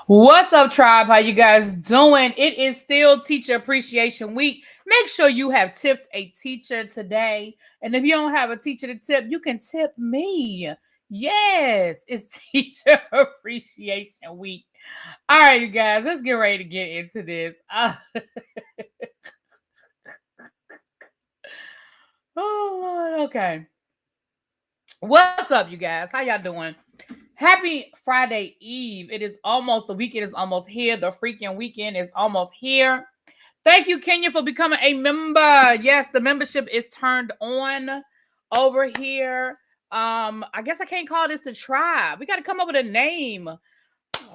What's up, tribe? How you guys doing? It is still Teacher Appreciation Week. Make sure you have tipped a teacher today. And if you don't have a teacher to tip, you can tip me. Yes, it's Teacher Appreciation Week. All right, you guys, let's get ready to get into this. Oh, Lord. Okay. What's up, you guys? How y'all doing? Happy Friday Eve. It is almost, the weekend is almost here. The freaking weekend is almost here. Thank you, Kenya, for becoming a member. Yes, the membership is turned on over here. I guess I can't call this the tribe. We got to come up with a name.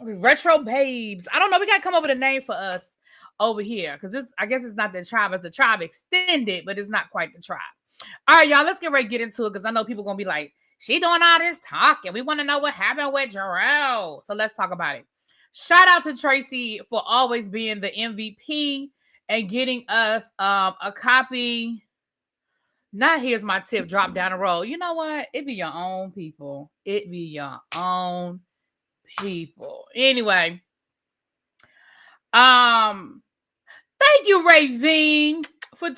Retro Babes. I don't know. We got to come up with a name for us over here. Because I guess it's not the tribe. It's the tribe extended, but it's not quite the tribe. All right, y'all, let's get ready to get into it. Because I know people are going to be like, she doing all this talking. We want to know what happened with Jarrell. So let's talk about it. Shout out to Tracy for always being the MVP and getting us a copy. Now here's my tip. Drop down the road. You know what? It be your own people. It be your own people. Anyway. Thank you, Ravine, for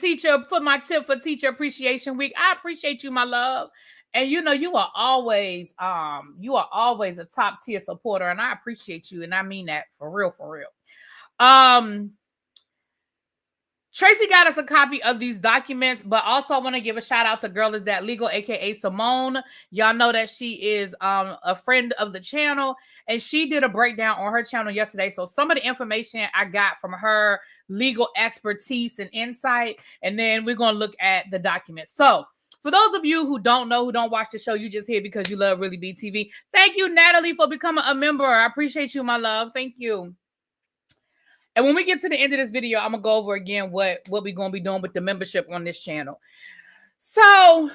my tip for Teacher Appreciation Week. I appreciate you, my love. And you know, you are always a top tier supporter, and I appreciate you, and I mean that for real, for real. Tracy got us a copy of these documents, but also I want to give a shout out to Girl Is That Legal, aka Simone. Y'all know that she is a friend of the channel, and she did a breakdown on her channel yesterday. So some of the information I got from her legal expertise and insight, and then we're going to look at the documents. So for those of you who don't know, who don't watch the show, you just here because you love ReallyBTV. Thank you, Natalie, for becoming a member. I appreciate you, my love. Thank you. And when we get to the end of this video, I'm going to go over again what we're going to be doing with the membership on this channel. So,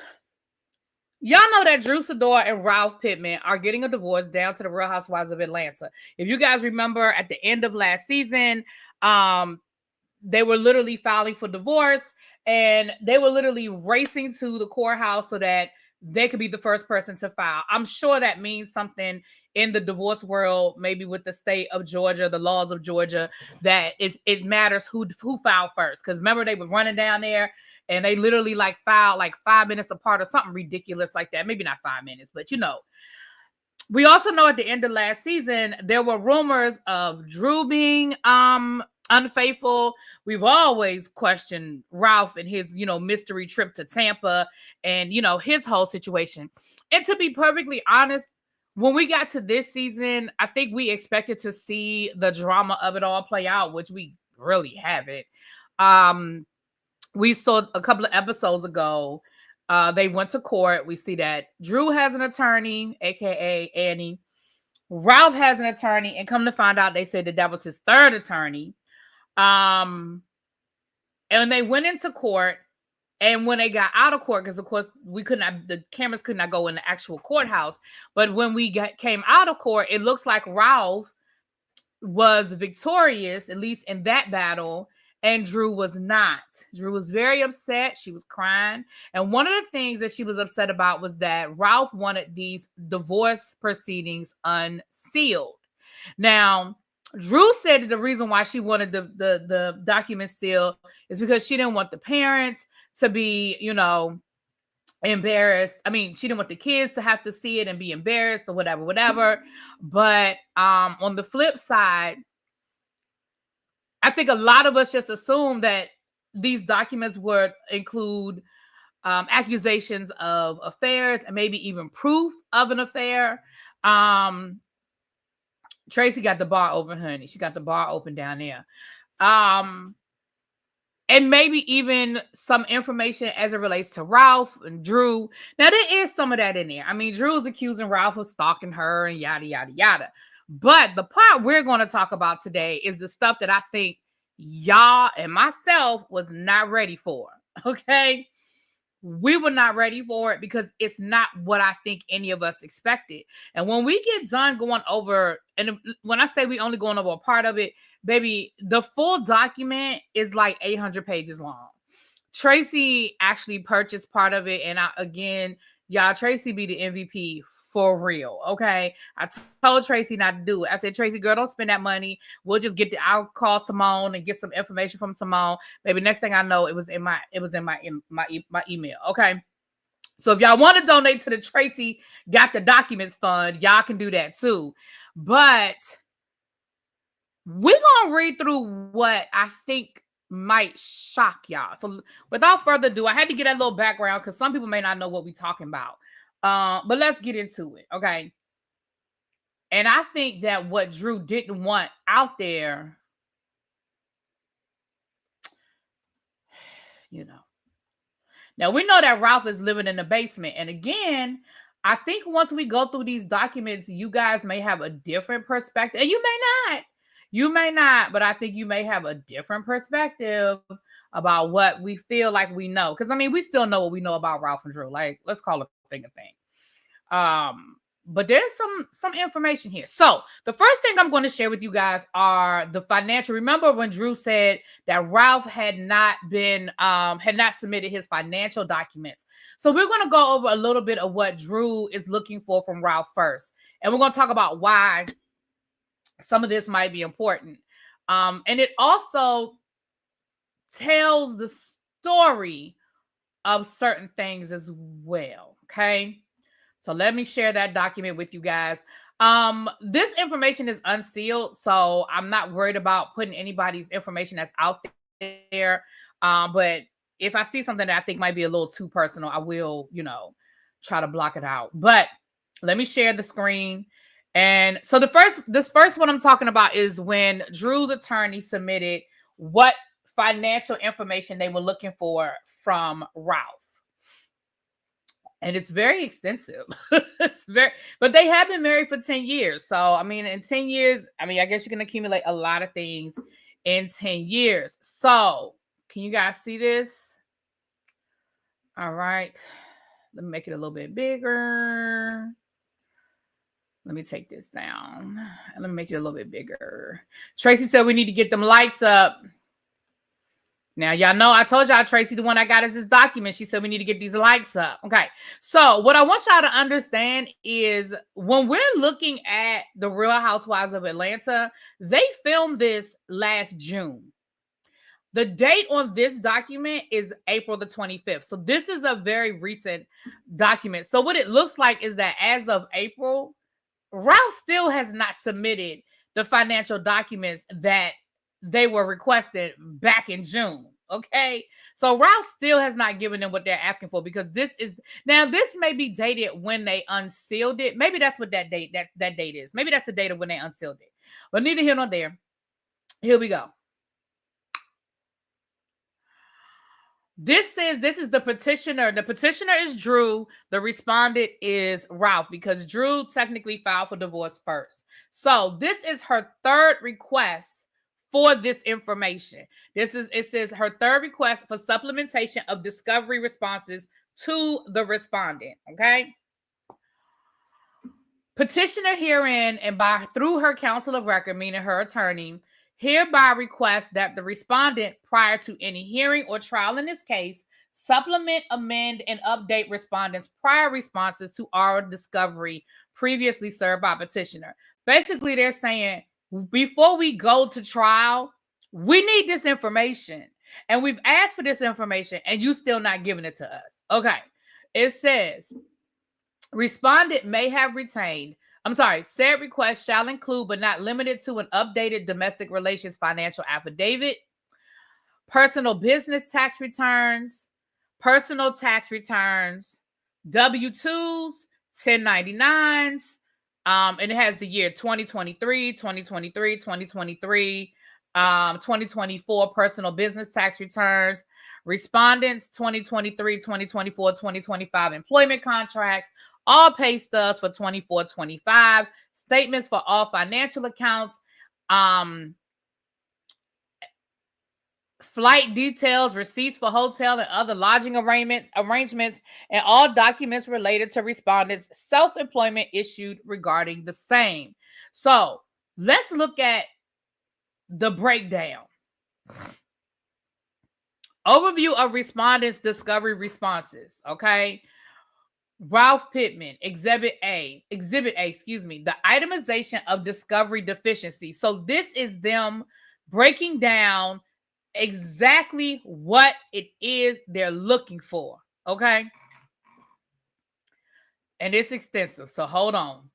y'all know that Drew Sidora and Ralph Pittman are getting a divorce down to the Real Housewives of Atlanta. If you guys remember, at the end of last season, they were literally filing for divorce, and they were literally racing to the courthouse so that they could be the first person to file. I'm sure that means something in the divorce world, maybe with the state of Georgia, the laws of Georgia, that it matters who filed first. Because remember, they were running down there and they literally filed 5 minutes apart or something ridiculous like that. Maybe not 5 minutes, but you know. We also know at the end of last season, there were rumors of Drew being unfaithful. We've always questioned Ralph and his, mystery trip to Tampa and, his whole situation. And to be perfectly honest, when we got to this season, I think we expected to see the drama of it all play out, which we really haven't. We saw a couple of episodes ago, they went to court. We see that Drew has an attorney, aka Annie. Ralph has an attorney, and come to find out, they said that was his third attorney. And they went into court, and when they got out of court, because of course the cameras could not go in the actual courthouse. But when we came out of court, it looks like Ralph was victorious, at least in that battle, and Drew was not. Drew was very upset. She was crying. And one of the things that she was upset about was that Ralph wanted these divorce proceedings unsealed. Now, Drew said that the reason why she wanted the documents sealed is because she didn't want the parents to be, embarrassed. I mean, she didn't want the kids to have to see it and be embarrassed or whatever. But on the flip side, I think a lot of us just assume that these documents would include accusations of affairs and maybe even proof of an affair. Tracy got the bar open, honey. She got the bar open down there. And maybe even some information as it relates to Ralph and Drew. Now, there is some of that in there. I mean, Drew is accusing Ralph of stalking her and yada, yada, yada. But the part we're going to talk about today is the stuff that I think y'all and myself was not ready for. Okay? We were not ready for it because it's not what I think any of us expected. And when we get done going over, and when I say we only going over a part of it, baby, the full document is like 800 pages long. Tracy actually purchased part of it. And again, y'all, Tracy be the MVP for real. Okay. I told Tracy not to do it. I said, Tracy, girl, don't spend that money. We'll just I'll call Simone and get some information from Simone. Maybe next thing I know, it was in my email. Okay. So if y'all want to donate to the Tracy Got the Documents Fund, y'all can do that too. But we're going to read through what I think might shock y'all. So without further ado, I had to get that little background because some people may not know what we're talking about. But let's get into it, okay? And I think that what Drew didn't want out there, you know. Now, we know that Ralph is living in the basement. And again, I think once we go through these documents, you guys may have a different perspective. And you may not. You may not, but I think you may have a different perspective about what we feel like we know. Because, I mean, we still know what we know about Ralph and Drew. Like, let's call it a thing. But there's some information here. So the first thing I'm going to share with you guys are the financial. Remember when Drew said that Ralph had not submitted his financial documents. So we're going to go over a little bit of what Drew is looking for from Ralph first. And we're going to talk about why some of this might be important. And it also tells the story of certain things as well. Okay. So let me share that document with you guys. This information is unsealed, so I'm not worried about putting anybody's information that's out there. But if I see something that I think might be a little too personal, I will, try to block it out. But let me share the screen. And so this first one I'm talking about is when Drew's attorney submitted what financial information they were looking for from Ralph. And it's very extensive. But they have been married for 10 years. So, I mean, in 10 years, I guess you can accumulate a lot of things in 10 years. So, can you guys see this? All right. Let me make it a little bit bigger. Let me take this down. And let me make it a little bit bigger. Tracy said we need to get them lights up. Now, y'all know I told y'all, Tracy, the one I got is this document. She said we need to get these lights up. Okay. So what I want y'all to understand is when we're looking at the Real Housewives of Atlanta, they filmed this last June. The date on this document is April the 25th. So this is a very recent document. So what it looks like is that as of April, Ralph still has not submitted the financial documents that they were requested back in June. Okay. So Ralph still has not given them what they're asking for because this may be dated when they unsealed it. Maybe that's what that date is. Maybe that's the date of when they unsealed it. But neither here nor there. Here we go. This is the petitioner. The petitioner is Drew. The respondent is Ralph because Drew technically filed for divorce first. So this is her third request for this information. It says her third request for supplementation of discovery responses to the respondent. Okay. Petitioner herein and through her counsel of record, meaning her attorney, hereby request that the respondent, prior to any hearing or trial in this case, supplement, amend, and update respondents' prior responses to our discovery previously served by petitioner. Basically, they're saying, before we go to trial, we need this information. And we've asked for this information and you still not giving it to us. Okay. It says, respondent may have retained, said request shall include, but not limited to, an updated domestic relations financial affidavit, personal business tax returns, personal tax returns, W-2s, 1099s, and it has the year 2023, 2023, 2023, 2024 personal business tax returns, respondents 2023, 2024, 2025 employment contracts, all pay stubs for 24-25, statements for all financial accounts, flight details, receipts for hotel and other lodging arrangements, and all documents related to respondents' self-employment issued regarding the same. So let's look at the breakdown. Overview of respondents' discovery responses. Okay. Ralph Pittman, Exhibit A, the itemization of discovery deficiency. So this is them breaking down exactly what it is they're looking for, okay? And it's extensive, so hold on.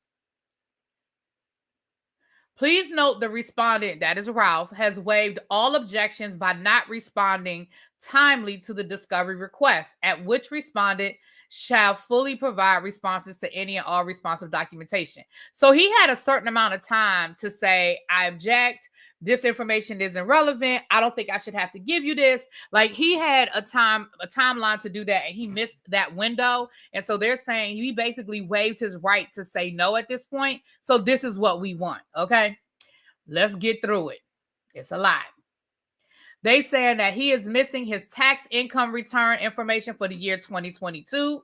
Please note the respondent, that is Ralph, has waived all objections by not responding timely to the discovery request, at which respondent shall fully provide responses to any and all responsive documentation. So he had a certain amount of time to say, I object. This information isn't relevant. I don't think I should have to give you this. Like, he had a timeline to do that, and he missed that window. And so they're saying he basically waived his right to say no at this point. So this is what we want. Okay, let's get through it. It's a lot. They saying that he is missing his tax income return information for the year 2022.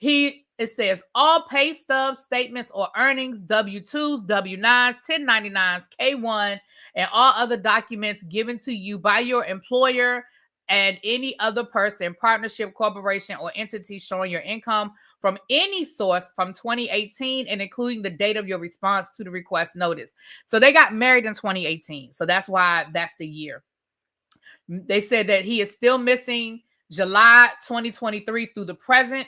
It says all pay stubs, statements, or earnings, W-2s, W-9s, 1099s, K-1, and all other documents given to you by your employer and any other person, partnership, corporation, or entity showing your income from any source from 2018 and including the date of your response to the request notice. So they got married in 2018. So that's why that's the year. They said that he is still missing July 2023 through the present.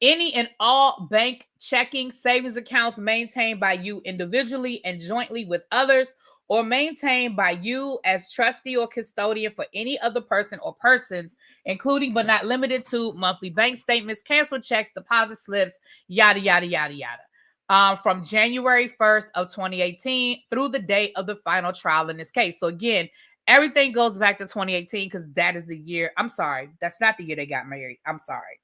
Any and all bank checking, savings accounts maintained by you individually and jointly with others, or maintained by you as trustee or custodian for any other person or persons, including but not limited to monthly bank statements, canceled checks, deposit slips, yada, yada, yada, yada. From January 1st of 2018 through the date of the final trial in this case. So again, everything goes back to 2018 because that is the year. I'm sorry. That's not the year they got married. I'm sorry.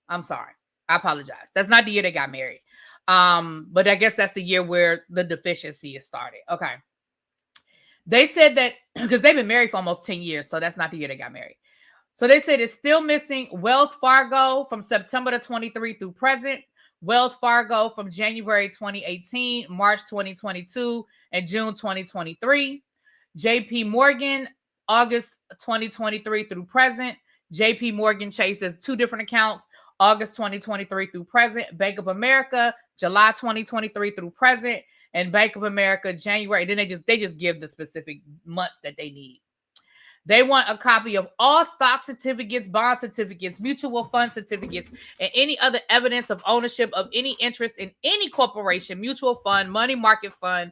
I apologize. That's not the year they got married. But I guess that's the year where the deficiency is started. Okay. They said that because they've been married for almost 10 years. So that's not the year they got married. So they said it's still missing Wells Fargo from September 23 through present, Wells Fargo from January 2018, March 2022, and June 2023. JP Morgan, August 2023 through present. JP Morgan Chase, there's two different accounts, August 2023 through present. Bank of America, July 2023 through present. And Bank of America, January. Then they just give the specific months that they need. They want a copy of all stock certificates, bond certificates, mutual fund certificates, and any other evidence of ownership of any interest in any corporation, mutual fund, money market fund,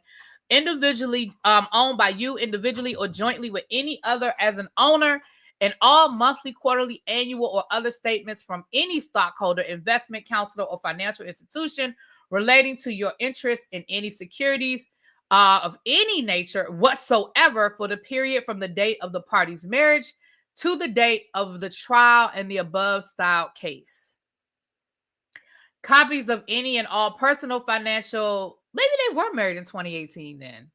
individually owned by you individually or jointly with any other as an owner, and all monthly, quarterly, annual, or other statements from any stockholder, investment counselor, or financial institution relating to your interest in any securities of any nature whatsoever for the period from the date of the party's marriage to the date of the trial in the above style case. Copies of any and all personal financial. Maybe they were married in 2018 then.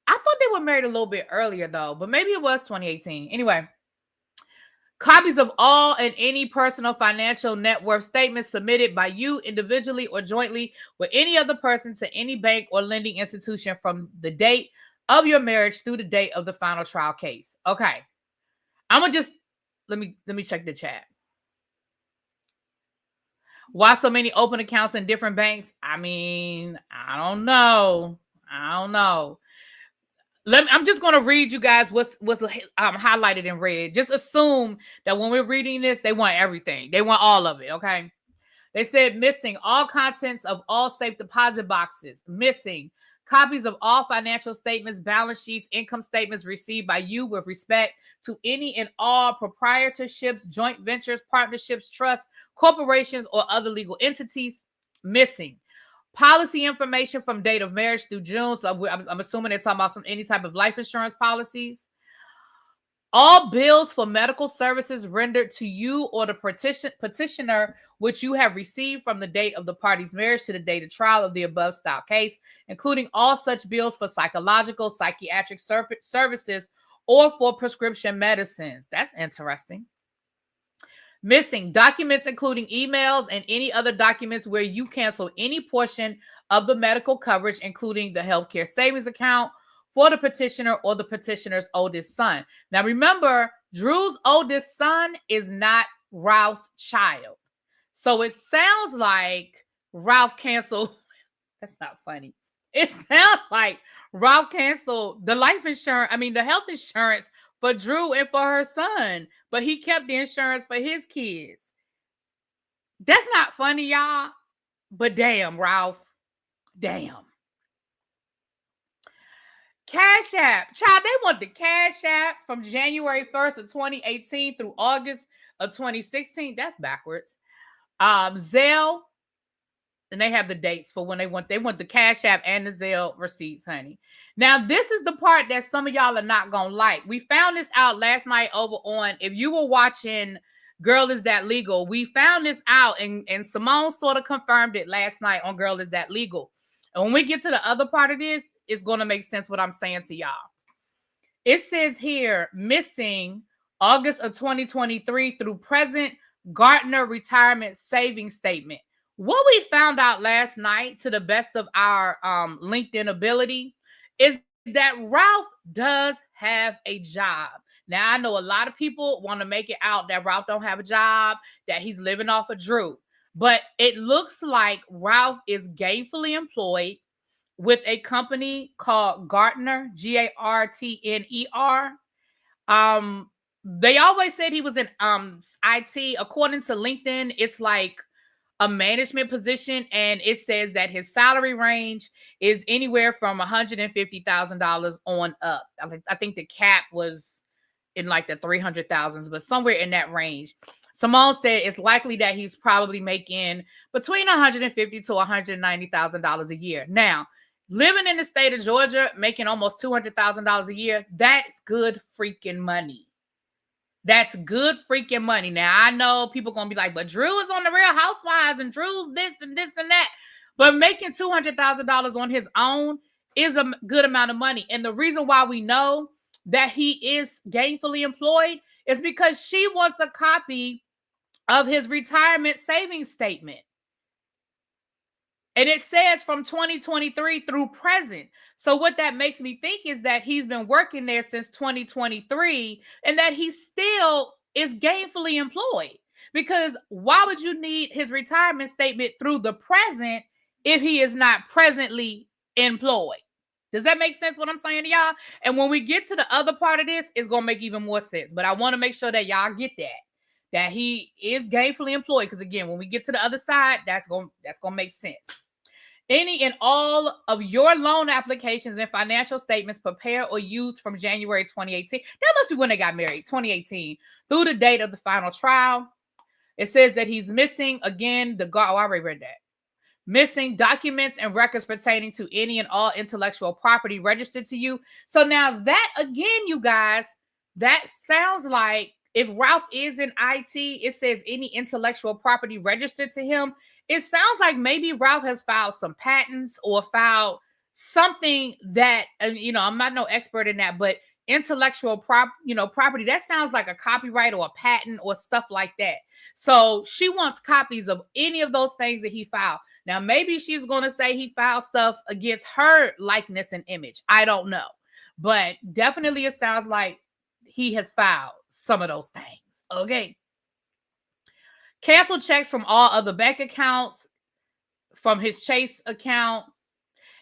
I thought they were married a little bit earlier though, but maybe it was 2018. Anyway, copies of all and any personal financial net worth statements submitted by you individually or jointly with any other person to any bank or lending institution from the date of your marriage through the date of the final trial case. Okay. I'm gonna just let me check the chat. Why so many open accounts in different banks? I mean, I don't know. I'm just going to read you guys what's highlighted in red. Just assume that when we're reading this, they want everything. They want all of it, okay? They said missing all contents of all safe deposit boxes. Missing copies of all financial statements, balance sheets, income statements received by you with respect to any and all proprietorships, joint ventures, partnerships, trusts, corporations, or other legal entities. Missing policy information from date of marriage through June. So I'm assuming they're talking about any type of life insurance policies. All bills for medical services rendered to you or the petitioner, which you have received from the date of the party's marriage to the date of trial of the above style case, including all such bills for psychological, psychiatric services, or for prescription medicines. That's interesting. Missing documents, including emails and any other documents where you cancel any portion of the medical coverage, including the healthcare savings account for the petitioner or the petitioner's oldest son. Now, remember, Drew's oldest son is not Ralph's child. So it sounds like Ralph canceled. That's not funny. It sounds like Ralph canceled the health insurance for Drew and for her son, but he kept the insurance for his kids. That's not funny, y'all. But damn, Ralph. Damn. Cash App. Child, they want the Cash App from January 1st of 2018 through August of 2016. That's backwards. Zelle. And they have the dates for when they want the Cash App and the Zelle receipts, honey. Now, this is the part that some of y'all are not going to like. We found this out last night over on, if you were watching Girl Is That Legal, we found this out and Simone sort of confirmed it last night on Girl Is That Legal. And when we get to the other part of this, it's going to make sense what I'm saying to y'all. It says here, missing August of 2023 through present Gartner retirement savings statement. What we found out last night, to the best of our LinkedIn ability, is that Ralph does have a job. Now, I know a lot of people want to make it out that Ralph don't have a job, that he's living off of Drew. But it looks like Ralph is gainfully employed with a company called Gartner, Gartner. They always said he was in IT. According to LinkedIn, it's like a management position, and it says that his salary range is anywhere from $150,000 on up. I think the cap was in like the 300,000s, but somewhere in that range. Simone said it's likely that he's probably making between $150,000 to $190,000 a year. Now, living in the state of Georgia, making almost $200,000 a year, that's good freaking money. That's good freaking money. Now, I know people going to be like, but Drew is on the Real Housewives and Drew's this and this and that. But making $200,000 on his own is a good amount of money. And the reason why we know that he is gainfully employed is because she wants a copy of his retirement savings statement. And it says from 2023 through present. So what that makes me think is that he's been working there since 2023 and that he still is gainfully employed. Because why would you need his retirement statement through the present if he is not presently employed? Does that make sense what I'm saying to y'all? And when we get to the other part of this, it's going to make even more sense. But I want to make sure that y'all get that he is gainfully employed. Because again, when we get to the other side, that's going to make sense. Any and all of your loan applications and financial statements prepared or used from January 2018. That must be when they got married, 2018, through the date of the final trial. It says that he's missing, again, I already read that. Missing documents and records pertaining to any and all intellectual property registered to you. So now that, again, you guys, that sounds like if Ralph is in IT, it says any intellectual property registered to him. It sounds like maybe Ralph has filed some patents or filed something that, I'm not no expert in that, but intellectual property, that sounds like a copyright or a patent or stuff like that. So she wants copies of any of those things that he filed. Now, maybe she's going to say he filed stuff against her likeness and image. I don't know. But definitely it sounds like he has filed some of those things. Okay. Cancel checks from all other bank accounts, from his Chase account.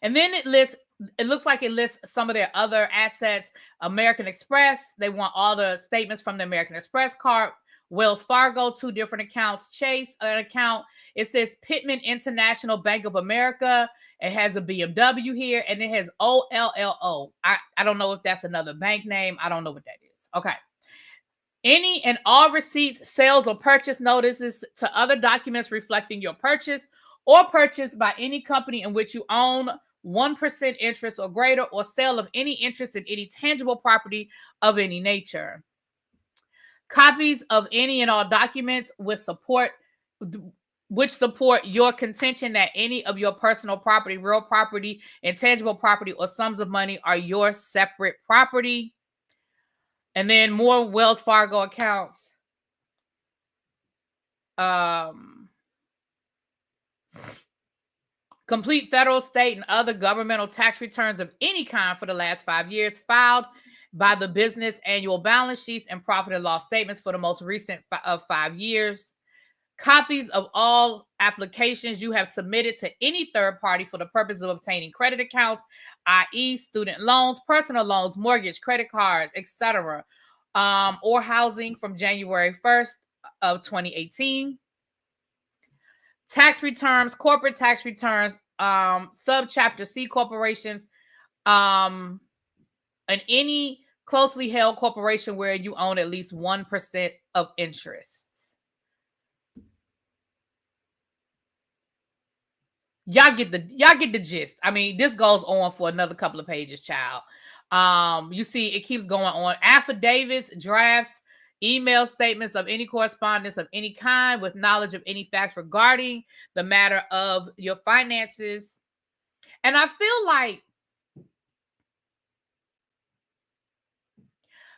And then it looks like it lists some of their other assets. American Express, they want all the statements from the American Express card. Wells Fargo, 2 different accounts. Chase, an account. It says Pittman International Bank of America. It has a BMW here, and it has OLLO. I don't know if that's another bank name. I don't know what that is. Okay. Any and all receipts, sales, or purchase notices to other documents reflecting your purchase or purchase by any company in which you own 1% interest or greater, or sale of any interest in any tangible property of any nature. Copies of any and all documents which support your contention that any of your personal property, real property, intangible property, or sums of money are your separate property. And then more Wells Fargo accounts. Complete federal, state, and other governmental tax returns of any kind for the last 5 years filed by the business annual balance sheets and profit and loss statements for the most recent of 5 years. Copies of all applications you have submitted to any third party for the purpose of obtaining credit accounts, i.e. student loans, personal loans, mortgage, credit cards, etc., or housing from January 1st of 2018. Tax returns, corporate tax returns, subchapter C corporations, and any closely held corporation where you own at least 1% of interests. Y'all get the gist. I mean, this goes on for another couple of pages, child. You see, it keeps going on. Affidavits, drafts, email statements of any correspondence of any kind with knowledge of any facts regarding the matter of your finances. And I feel like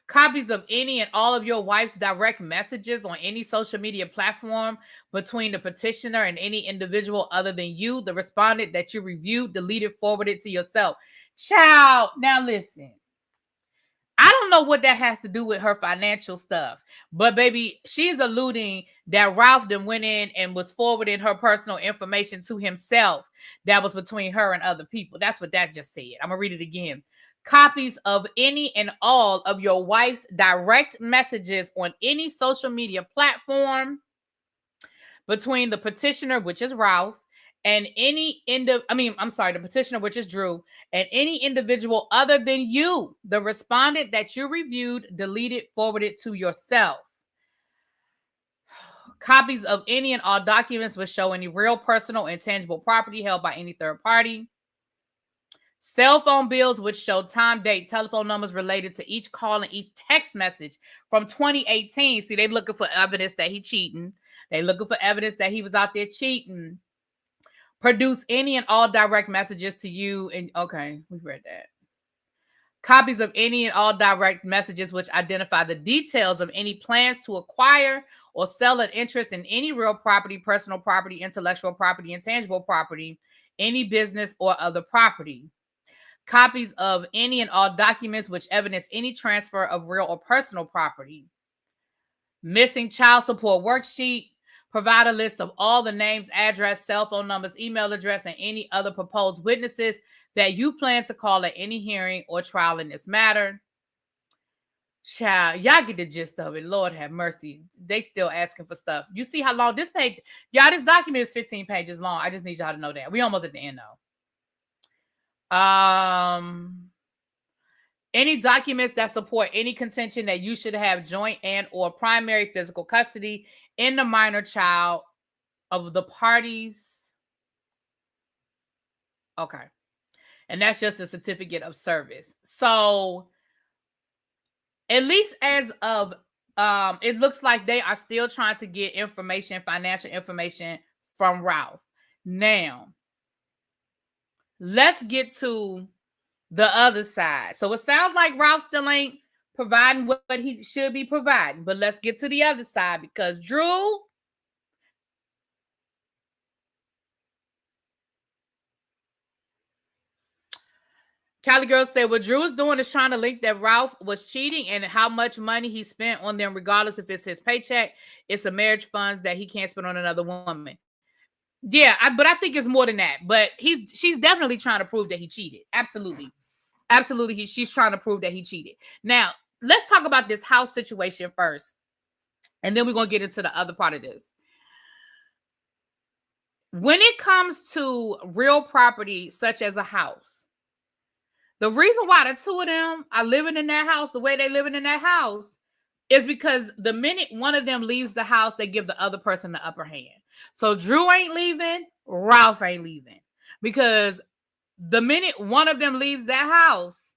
copies of any and all of your wife's direct messages on any social media platform between the petitioner and any individual other than you, the respondent that you reviewed, deleted, forwarded to yourself. Child, now listen. I don't know what that has to do with her financial stuff, but baby, she's alluding that Ralph then went in and was forwarding her personal information to himself that was between her and other people. That's what that just said. I'm going to read it again. Copies of any and all of your wife's direct messages on any social media platform between the petitioner, which is Ralph, and the petitioner, which is Drew, and any individual other than you, the respondent that you reviewed, deleted, forwarded to yourself. Copies of any and all documents which show any real, personal, and tangible property held by any third party. Cell phone bills which show time, date, telephone numbers related to each call and each text message from 2018. See, they're looking for evidence that he's cheating. They're looking for evidence that he was out there cheating. Produce any and all direct messages to you. And okay, we read that. Copies of any and all direct messages which identify the details of any plans to acquire or sell an interest in any real property, personal property, intellectual property, intangible property, any business or other property. Copies of any and all documents which evidence any transfer of real or personal property. Missing child support worksheet. Provide a list of all the names, address, cell phone numbers, email address, and any other proposed witnesses that you plan to call at any hearing or trial in this matter. Child, y'all get the gist of it. Lord have mercy. They still asking for stuff. You see how long this page, y'all, this document is 15 pages long. I just need y'all to know that. We almost at the end though. Any documents that support any contention that you should have joint and or primary physical custody in the minor child of the parties. Okay. And that's just a certificate of service. So at least as of, it looks like they are still trying to get information, financial information from Ralph. Now, let's get to the other side. So it sounds like Ralph still ain't providing what he should be providing. But let's get to the other side because Drew, Cali Girl said, what Drew is doing is trying to link that Ralph was cheating and how much money he spent on them, regardless if it's his paycheck. It's a marriage funds that he can't spend on another woman. Yeah, but I think it's more than that. But she's definitely trying to prove that he cheated. Absolutely. Absolutely. She's trying to prove that he cheated. Now, let's talk about this house situation first. And then we're going to get into the other part of this. When it comes to real property, such as a house, the reason why the two of them are living in that house the way they living in that house is because the minute one of them leaves the house, they give the other person the upper hand. So Drew ain't leaving, Ralph ain't leaving. Because the minute one of them leaves that house,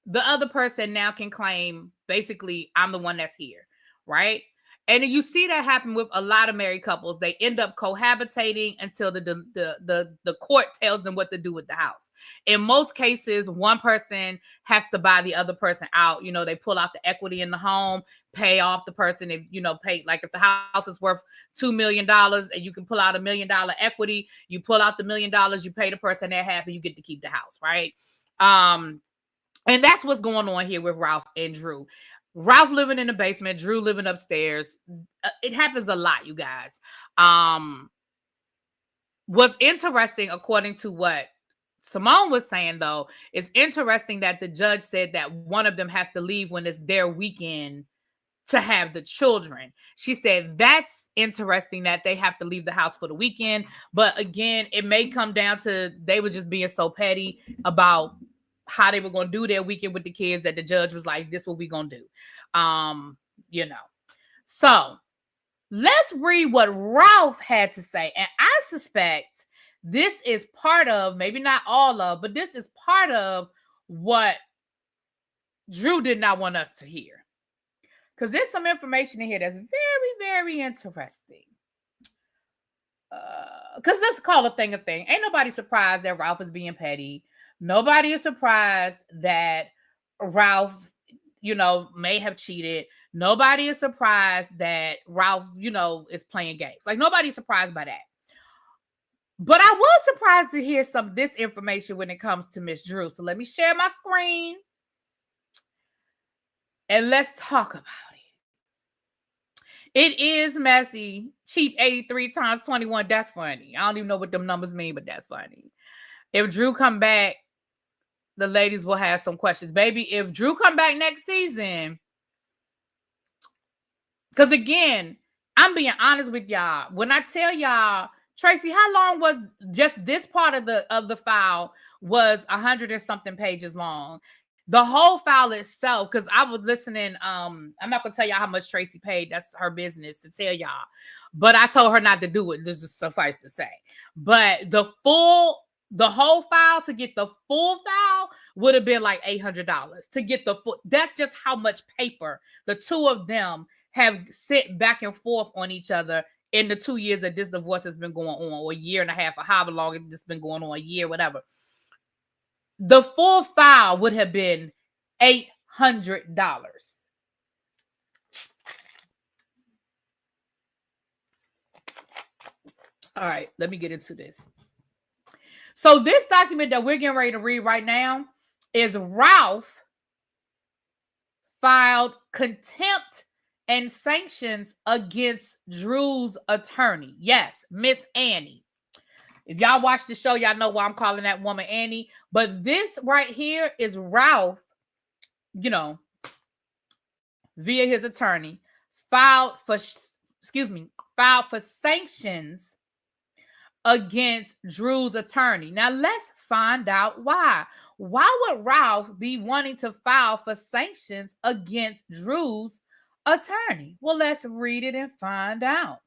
the other person now can claim, basically, I'm the one that's here, right? And you see that happen with a lot of married couples. They end up cohabitating until the court tells them what to do with the house. In most cases, one person has to buy the other person out. You know, they pull out the equity in the home, pay off the person. If, you know, pay, like if the house is worth $2 million and you can pull out $1 million equity, you pull out the $1 million, you pay the person their half and you get to keep the house, right? And that's what's going on here with Ralph and Drew. Ralph living in the basement, Drew living upstairs. It happens a lot, you guys. Was interesting, according to what Simone was saying, though, it's interesting that the judge said that one of them has to leave when it's their weekend to have the children. She said that's interesting that they have to leave the house for the weekend. But again, it may come down to they were just being so petty about how they were going to do their weekend with the kids that the judge was like, this is what we're going to do. You know. So let's read what Ralph had to say. And I suspect this is part of, maybe not all of, but this is part of what Drew did not want us to hear. Because there's some information in here that's very, very interesting. Because let's call a thing a thing. Ain't nobody surprised that Ralph is being petty. Nobody is surprised that Ralph, may have cheated. Nobody is surprised that Ralph, is playing games. Like, nobody's surprised by that. But I was surprised to hear some of this information when it comes to Miss Drew. So let me share my screen. And let's talk about it. It is messy. Cheap 83 times 21. That's funny. I don't even know what them numbers mean, but that's funny. If Drew come back, the ladies will have some questions. Baby, if Drew come back next season, because again, I'm being honest with y'all. When I tell y'all, Tracy, how long was just this part of the file was 100 and something pages long. The whole file itself, because I was listening, I'm not going to tell y'all how much Tracy paid. That's her business to tell y'all. But I told her not to do it. This is suffice to say. But the whole file, to get the full file, would have been like $800. To get the full, that's just how much paper the two of them have sent back and forth on each other in the 2 years that this divorce has been going on, or a year and a half, or however long it's been going on, a year, whatever. The full file would have been $800. All right, let me get into this. So this document that we're getting ready to read right now is Ralph filed contempt and sanctions against Drew's attorney. Yes, Miss Annie. If y'all watch the show, y'all know why I'm calling that woman Annie. But this right here is Ralph, via his attorney, filed for sanctions against Drew's attorney. Now let's find out why. Why would Ralph be wanting to file for sanctions against Drew's attorney? Well, let's read it and find out.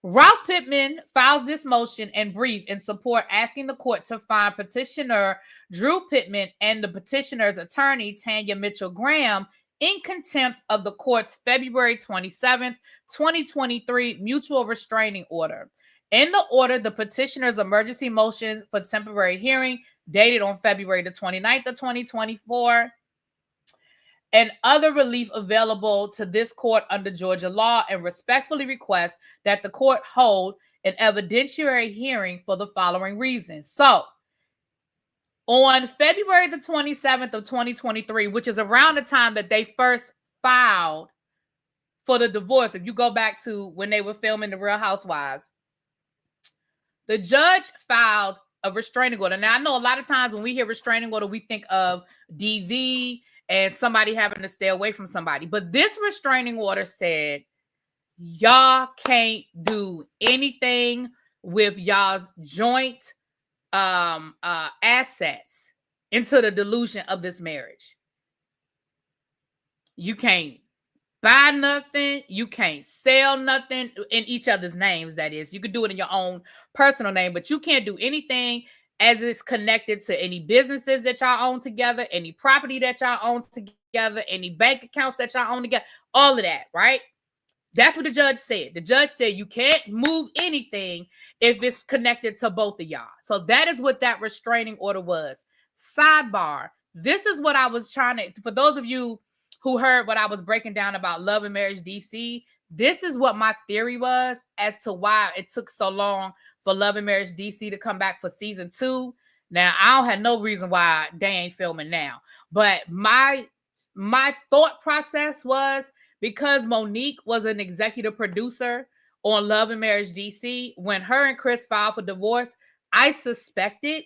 Ralph Pittman files this motion and brief in support, asking the court to find petitioner Drew Pittman and the petitioner's attorney, Tanya Mitchell Graham, in contempt of the court's February 27th, 2023 mutual restraining order. In the order, the petitioner's emergency motion for temporary hearing, dated on February the 29th of 2024, and other relief available to this court under Georgia law, and respectfully request that the court hold an evidentiary hearing for the following reasons. So, on February the 27th of 2023, which is around the time that they first filed for the divorce, if you go back to when they were filming The Real Housewives, the judge filed a restraining order. Now, I know a lot of times when we hear restraining order, we think of DV and somebody having to stay away from somebody. But this restraining order said, y'all can't do anything with y'all's joint assets into the dilution of this marriage. You can't buy nothing. You can't sell nothing in each other's names, that is. You could do it in your own personal name, but you can't do anything as it's connected to any businesses that y'all own together, any property that y'all own together, any bank accounts that y'all own together, all of that, right? That's what the judge said. The judge said you can't move anything if it's connected to both of y'all. So that is what that restraining order was. Sidebar. This is what I was trying to, for those of you who heard what I was breaking down about Love and Marriage DC, this is what my theory was as to why it took so long for Love and Marriage DC to come back for season 2. Now, I don't have no reason why they ain't filming now. But my my thought process was, because Monique was an executive producer on Love and Marriage DC, when her and Chris filed for divorce, I suspected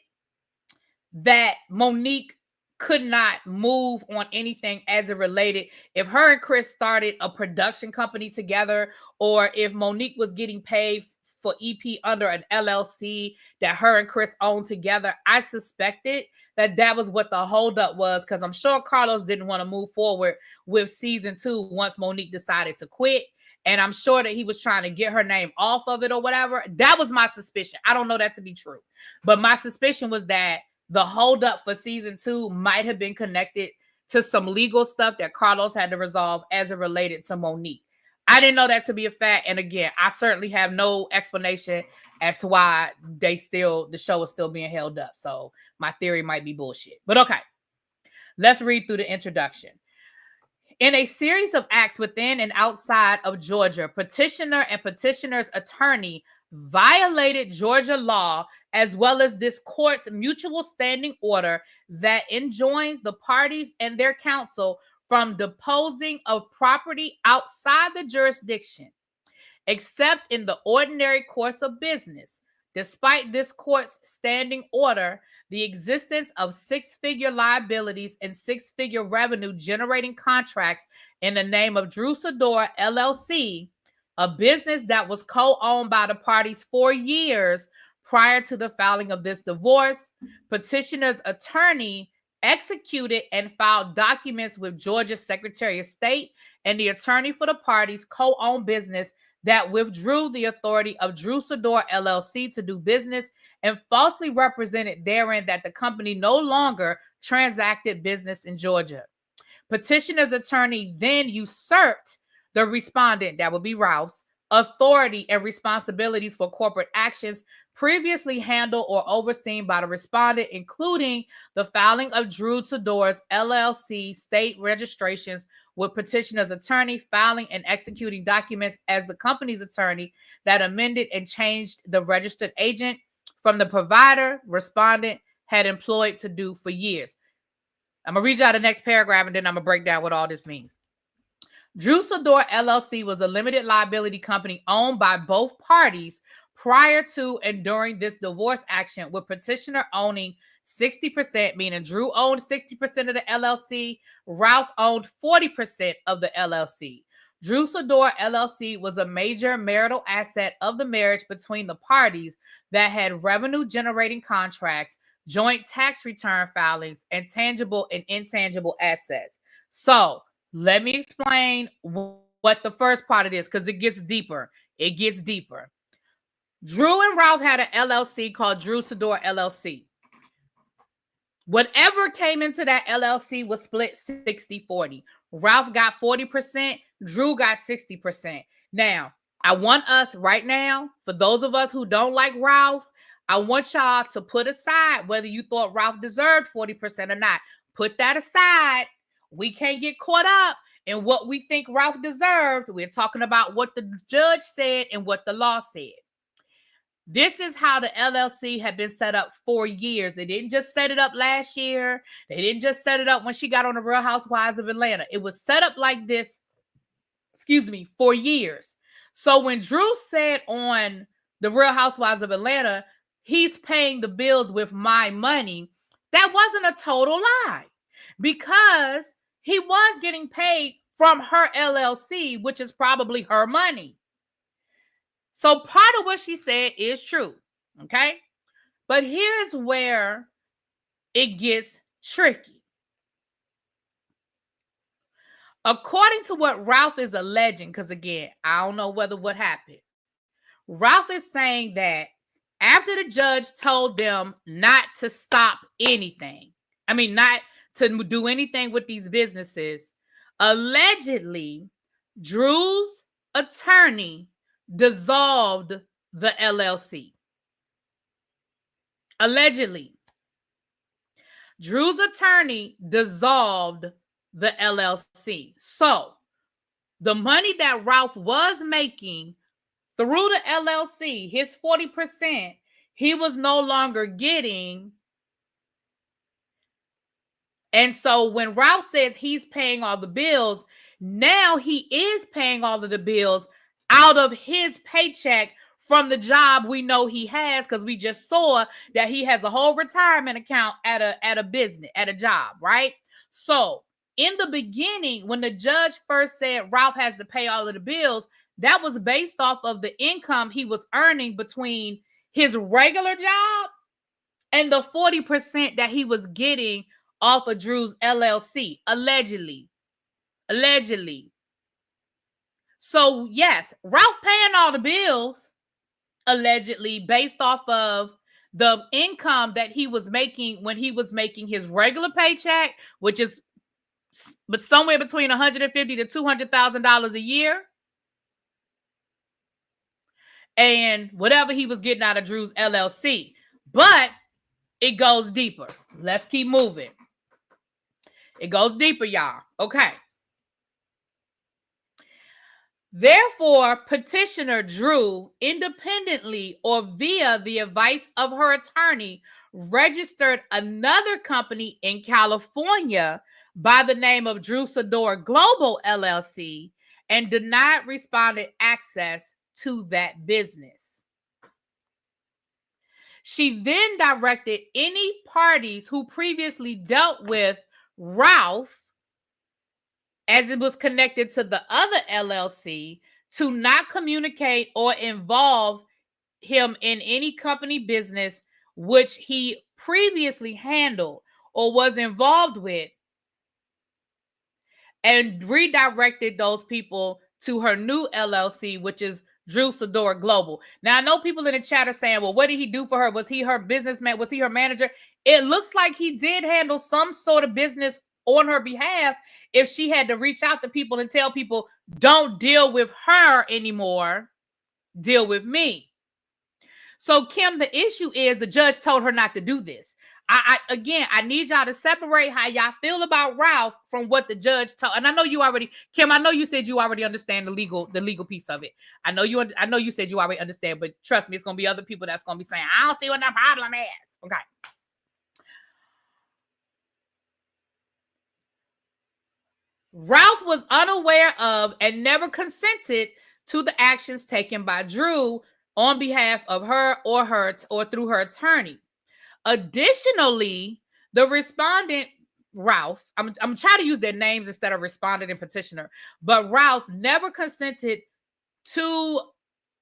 that Monique could not move on anything as it related. If her and Chris started a production company together, or if Monique was getting paid for EP under an LLC that her and Chris owned together, I suspected that that was what the holdup was, because I'm sure Carlos didn't want to move forward with season 2 once Monique decided to quit. And I'm sure that he was trying to get her name off of it or whatever. That was my suspicion. I don't know that to be true, but my suspicion was that the holdup for season 2 might have been connected to some legal stuff that Carlos had to resolve as it related to Monique. I didn't know that to be a fact. And again, I certainly have no explanation as to why the show is still being held up. So my theory might be bullshit, but okay. Let's read through the introduction. In a series of acts within and outside of Georgia, petitioner and petitioner's attorney violated Georgia law, as well as this court's mutual standing order that enjoins the parties and their counsel from disposing of property outside the jurisdiction, except in the ordinary course of business. Despite this court's standing order, the existence of six-figure liabilities and six-figure revenue-generating contracts in the name of Sidora LLC, a business that was co-owned by the parties for years prior to the filing of this divorce, petitioner's attorney executed and filed documents with Georgia's Secretary of State and the attorney for the parties' co-owned business that withdrew the authority of Sidora LLC to do business and falsely represented therein that the company no longer transacted business in Georgia. Petitioner's attorney then usurped the respondent, that would be Ralph's, authority and responsibilities for corporate actions previously handled or overseen by the respondent, including the filing of Sidora's LLC state registrations with petitioner's attorney, filing and executing documents as the company's attorney that amended and changed the registered agent from the provider respondent had employed to do for years. I'm going to read you out the next paragraph, and then I'm going to break down what all this means. Sidora LLC was a limited liability company owned by both parties prior to and during this divorce action, with petitioner owning 60%, meaning Drew owned 60% of the LLC, Ralph owned 40% of the LLC. Sidora LLC was a major marital asset of the marriage between the parties that had revenue-generating contracts, joint tax return filings, and tangible and intangible assets. So let me explain what the first part of this, because it gets deeper. It gets deeper. Drew and Ralph had an LLC called Sidora LLC. Whatever came into that LLC was split 60-40. Ralph got 40%, Drew got 60%. Now, I want us right now, for those of us who don't like Ralph, I want y'all to put aside whether you thought Ralph deserved 40% or not. Put that aside. We can't get caught up in what we think Ralph deserved. We're talking about what the judge said and what the law said. This is how the LLC had been set up for years. They didn't just set it up last year. They didn't just set it up when she got on the Real Housewives of Atlanta. It was set up like this, for years. So when Drew said on the Real Housewives of Atlanta, he's paying the bills with my money, that wasn't a total lie, because he was getting paid from her LLC, which is probably her money. So part of what she said is true, okay? But here's where it gets tricky. According to what Ralph is alleging, because again, I don't know what happened. Ralph is saying that after the judge told them not to stop anything, not to do anything with these businesses, allegedly, Drew's attorney dissolved the LLC. Allegedly, Drew's attorney dissolved the LLC. So the money that Ralph was making through the LLC, his 40%, he was no longer getting And so when Ralph says he's paying all the bills, now he is paying all of the bills out of his paycheck from the job we know he has, because we just saw that he has a whole retirement account at a business, at a job, right? So in the beginning, when the judge first said Ralph has to pay all of the bills, that was based off of the income he was earning between his regular job and the 40% that he was getting off of Drew's LLC, allegedly. So yes, Ralph paying all the bills, allegedly, based off of the income that he was making when he was making his regular paycheck, which is but somewhere between $150,000 to $200,000 a year, and whatever he was getting out of Drew's LLC. But it goes deeper. Let's keep moving. It goes deeper, y'all. Okay. Therefore, petitioner Drew, independently or via the advice of her attorney, registered another company in California by the name of Drew Sidora Global LLC and denied respondent access to that business. She then directed any parties who previously dealt with Ralph, as it was connected to the other LLC, to not communicate or involve him in any company business which he previously handled or was involved with, and redirected those people to her new LLC, which is Drew Sidora Global. Now, I know people in the chat are saying, well, what did he do for her? Was he her businessman? Was he her manager? It looks like he did handle some sort of business on her behalf if she had to reach out to people and tell people, don't deal with her anymore, deal with me. So, Kim, the issue is the judge told her not to do this. I need y'all to separate how y'all feel about Ralph from what the judge told. And I know you already, Kim, I know you said you already understand the legal piece of it. I know you said you already understand, but trust me, it's gonna be other people that's gonna be saying, I don't see what that problem is. Okay. Ralph was unaware of and never consented to the actions taken by Drew on behalf of her or through her attorney. Additionally, the respondent, Ralph, I'm trying to use their names instead of respondent and petitioner, but Ralph never consented to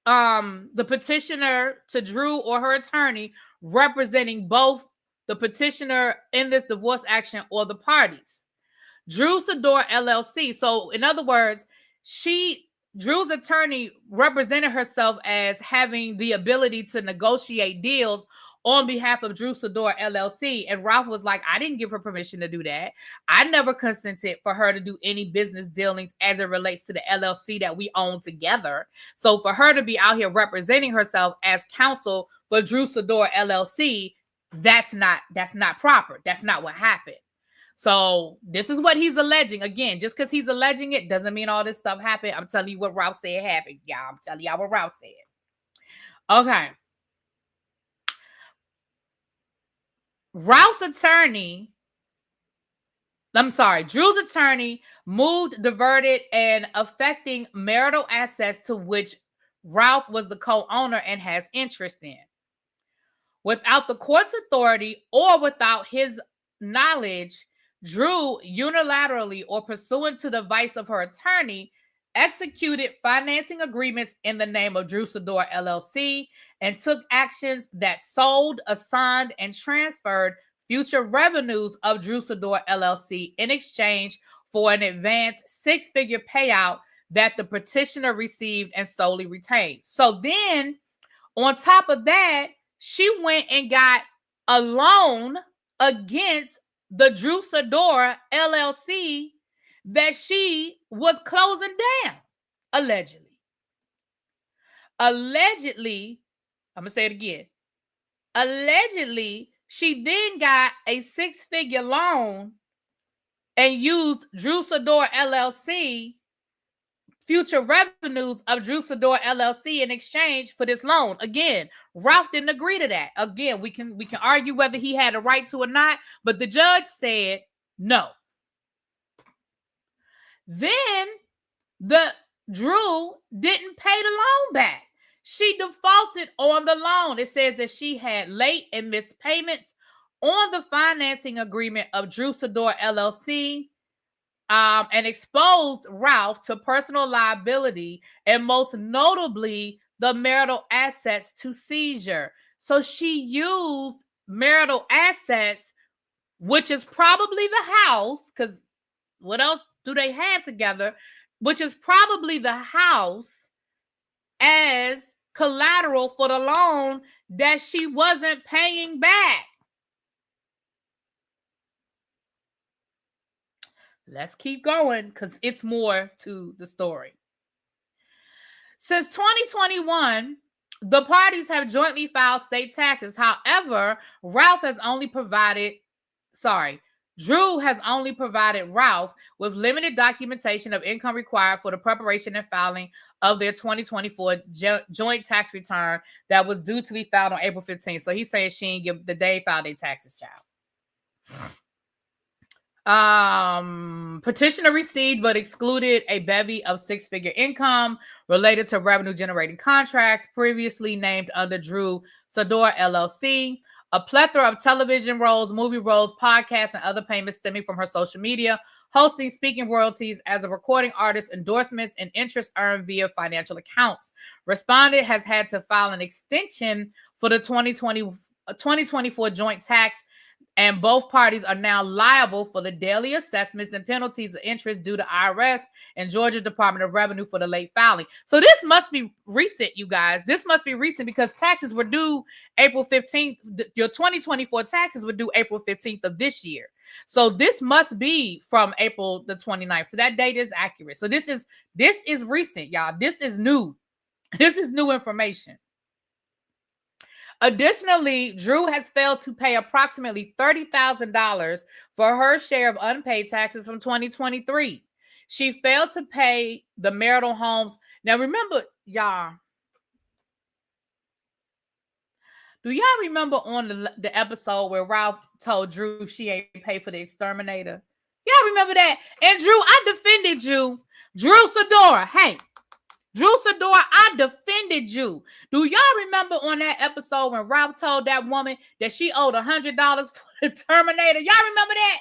the petitioner, to Drew or her attorney, representing both the petitioner in this divorce action or the parties. Drew Sidora LLC. So in other words, Drew's attorney represented herself as having the ability to negotiate deals on behalf of Drew Sidora LLC. And Ralph was like, I didn't give her permission to do that. I never consented for her to do any business dealings as it relates to the LLC that we own together. So for her to be out here representing herself as counsel for Drew Sidora LLC, that's not proper. That's not what happened. So this is what he's alleging. Again, just because he's alleging it doesn't mean all this stuff happened. I'm telling you what Ralph said happened. Yeah, I'm telling y'all what Ralph said. Okay. Drew's attorney moved, diverted, and affecting marital assets to which Ralph was the co-owner and has interest in. Without the court's authority or without his knowledge, Drew unilaterally or pursuant to the advice of her attorney executed financing agreements in the name of Drew Sidora LLC and took actions that sold, assigned, and transferred future revenues of Drew Sidora LLC in exchange for an advance six-figure payout that the petitioner received and solely retained. So then, on top of that, she went and got a loan against the Drew Sidora LLC that she was closing down, allegedly. Allegedly, I'm going to say it again. Allegedly, she then got a six-figure loan and used Drew Sidora LLC, future revenues of Drew Sidora LLC in exchange for this loan. Again, Ralph didn't agree to that. Again, we can argue whether he had a right to or not, but the judge said No. Then Drew didn't pay the loan back. She defaulted on the loan. It says that she had late and missed payments on the financing agreement of Drew Sidora LLC, and exposed Ralph to personal liability and most notably the marital assets to seizure. So she used marital assets, which is probably the house, because what else do they have together? Which is probably the house, as collateral for the loan that she wasn't paying back. Let's keep going because it's more to the story. Since 2021, the parties have jointly filed state taxes. However, Drew has only provided Ralph with limited documentation of income required for the preparation and filing of their 2024 joint tax return that was due to be filed on April 15th. So he's saying she didn't give the day filed their taxes, child. Petitioner received but excluded a bevy of six-figure income related to revenue generating contracts previously named under Drew Sidora LLC, a plethora of television roles, movie roles, podcasts, and other payments stemming from her social media, hosting, speaking royalties as a recording artist, endorsements, and interest earned via financial accounts. Respondent has had to file an extension for the 2024 joint tax, and both parties are now liable for the daily assessments and penalties of interest due to IRS and Georgia Department of Revenue for the late filing. So this must be recent, you guys. This must be recent because taxes were due April 15th. Your 2024 taxes were due April 15th of this year. So this must be from April the 29th. So that date is accurate. So this is recent, y'all. This is new. This is new information. Additionally, Drew has failed to pay approximately $30,000 for her share of unpaid taxes from 2023. She failed to pay the marital homes. Now, remember, y'all, do y'all remember on the episode where Ralph told Drew she ain't pay for the exterminator? Y'all remember that? And Drew, I defended you. Drew Sidora, hey. Drew Sidora, I defended you. Do y'all remember on that episode when Ralph told that woman that she owed $100 for the Terminator? Y'all remember that?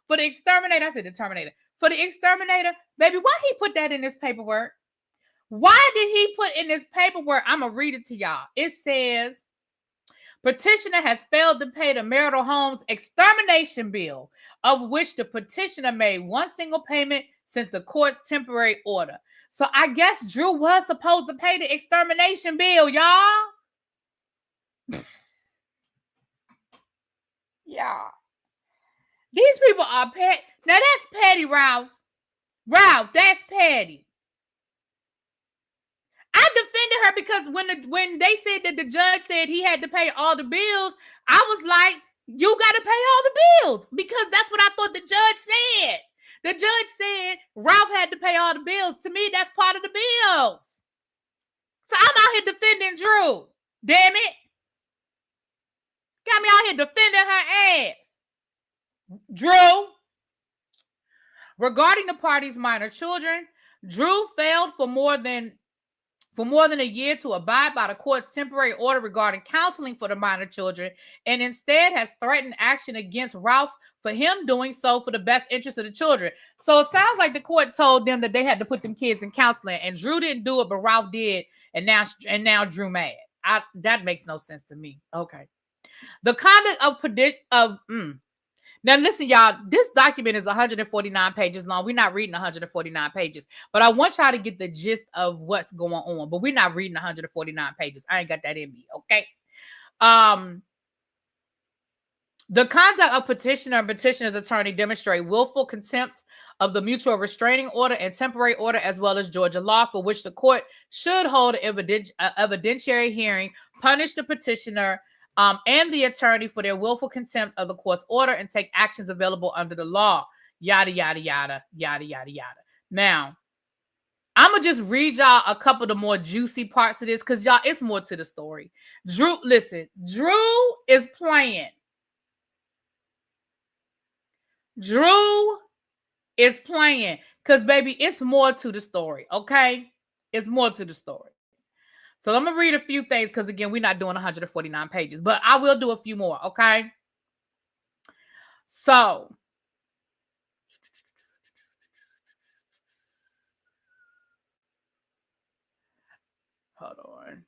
For the exterminator. I said the Terminator. For the exterminator. Baby, why he put that in his paperwork? Why did he put in his paperwork? I'm going to read it to y'all. It says, petitioner has failed to pay the marital home's extermination bill, of which the petitioner made one single payment since the court's temporary order. So I guess Drew was supposed to pay the extermination bill, y'all. Y'all. These people are petty. Now that's petty, Ralph. Ralph, that's petty. I defended her because when they said that the judge said he had to pay all the bills, I was like, you got to pay all the bills because that's what I thought the judge said. The judge said Ralph had to pay all the bills. To me, that's part of the bills. So I'm out here defending Drew. Damn it. Got me out here defending her ass. Drew. Regarding the party's minor children, Drew failed for more than a year to abide by the court's temporary order regarding counseling for the minor children, and instead has threatened action against Ralph for him doing so for the best interest of the children. So it sounds like the court told them that they had to put them kids in counseling, and Drew didn't do it, but Ralph did, and now Drew mad. That makes no sense to me. Okay. The conduct of Now listen, y'all, this document is 149 pages long. We're not reading 149 pages, but I want y'all to get the gist of what's going on, but we're not reading 149 pages. I ain't got that in me, okay? The conduct of petitioner and petitioner's attorney demonstrate willful contempt of the mutual restraining order and temporary order, as well as Georgia law, for which the court should hold an evidentiary hearing, punish the petitioner and the attorney for their willful contempt of the court's order, and take actions available under the law. Yada, yada, yada, yada, yada, yada. Now, I'm going to just read y'all a couple of the more juicy parts of this because, y'all, it's more to the story. Drew is playing. Drew is playing because, baby, it's more to the story, okay? It's more to the story. So I'm going to read a few things because, again, we're not doing 149 pages, but I will do a few more, okay? So, hold on.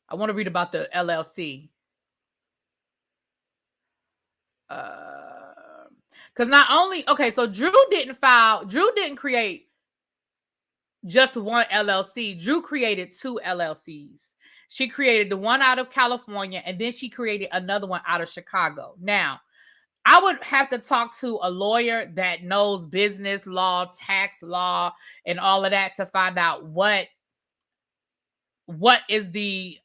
I want to read about the LLC. Because not only, okay, so Drew didn't create just one LLC. Drew created two LLCs. She created the one out of California, and then she created another one out of Chicago. Now, I would have to talk to a lawyer that knows business law, tax law, and all of that to find out what is the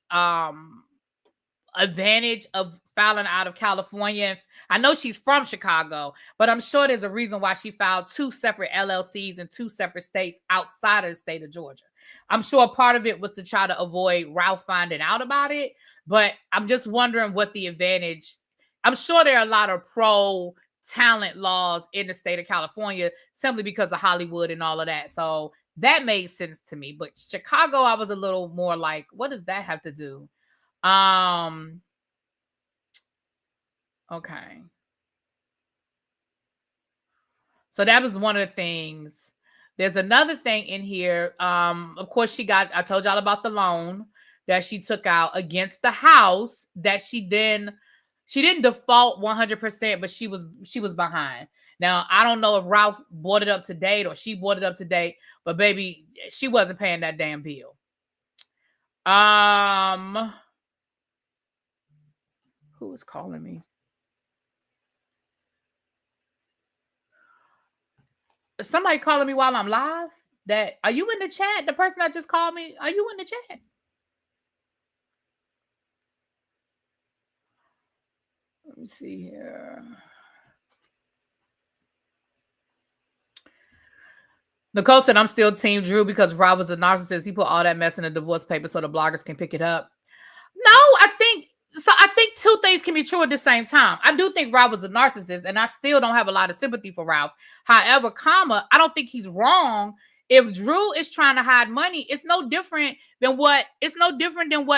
advantage of filing out of California. I know she's from Chicago, but I'm sure there's a reason why she filed two separate LLCs in two separate states outside of the state of Georgia. I'm sure part of it was to try to avoid Ralph finding out about it, but I'm just wondering what the advantage. I'm sure there are a lot of pro talent laws in the state of California simply because of Hollywood and all of that. So that made sense to me. But Chicago, I was a little more like, what does that have to do? Okay. So that was one of the things. There's another thing in here. Of course, I told y'all about the loan that she took out against the house that she didn't default 100%, but she was behind. Now, I don't know if Ralph bought it up to date or she bought it up to date, but baby, she wasn't paying that damn bill. Who is calling me? Somebody calling me while I'm live? Are you in the chat? The person that just called me, are you in the chat? Let me see here. Nicole said, I'm still Team Drew because Rob was a narcissist. He put all that mess in the divorce paper so the bloggers can pick it up. No, I think two things can be true at the same time. I do think Rob was a narcissist, and I still don't have a lot of sympathy for Ralph. However, I don't think he's wrong. If Drew is trying to hide money, it's no different than what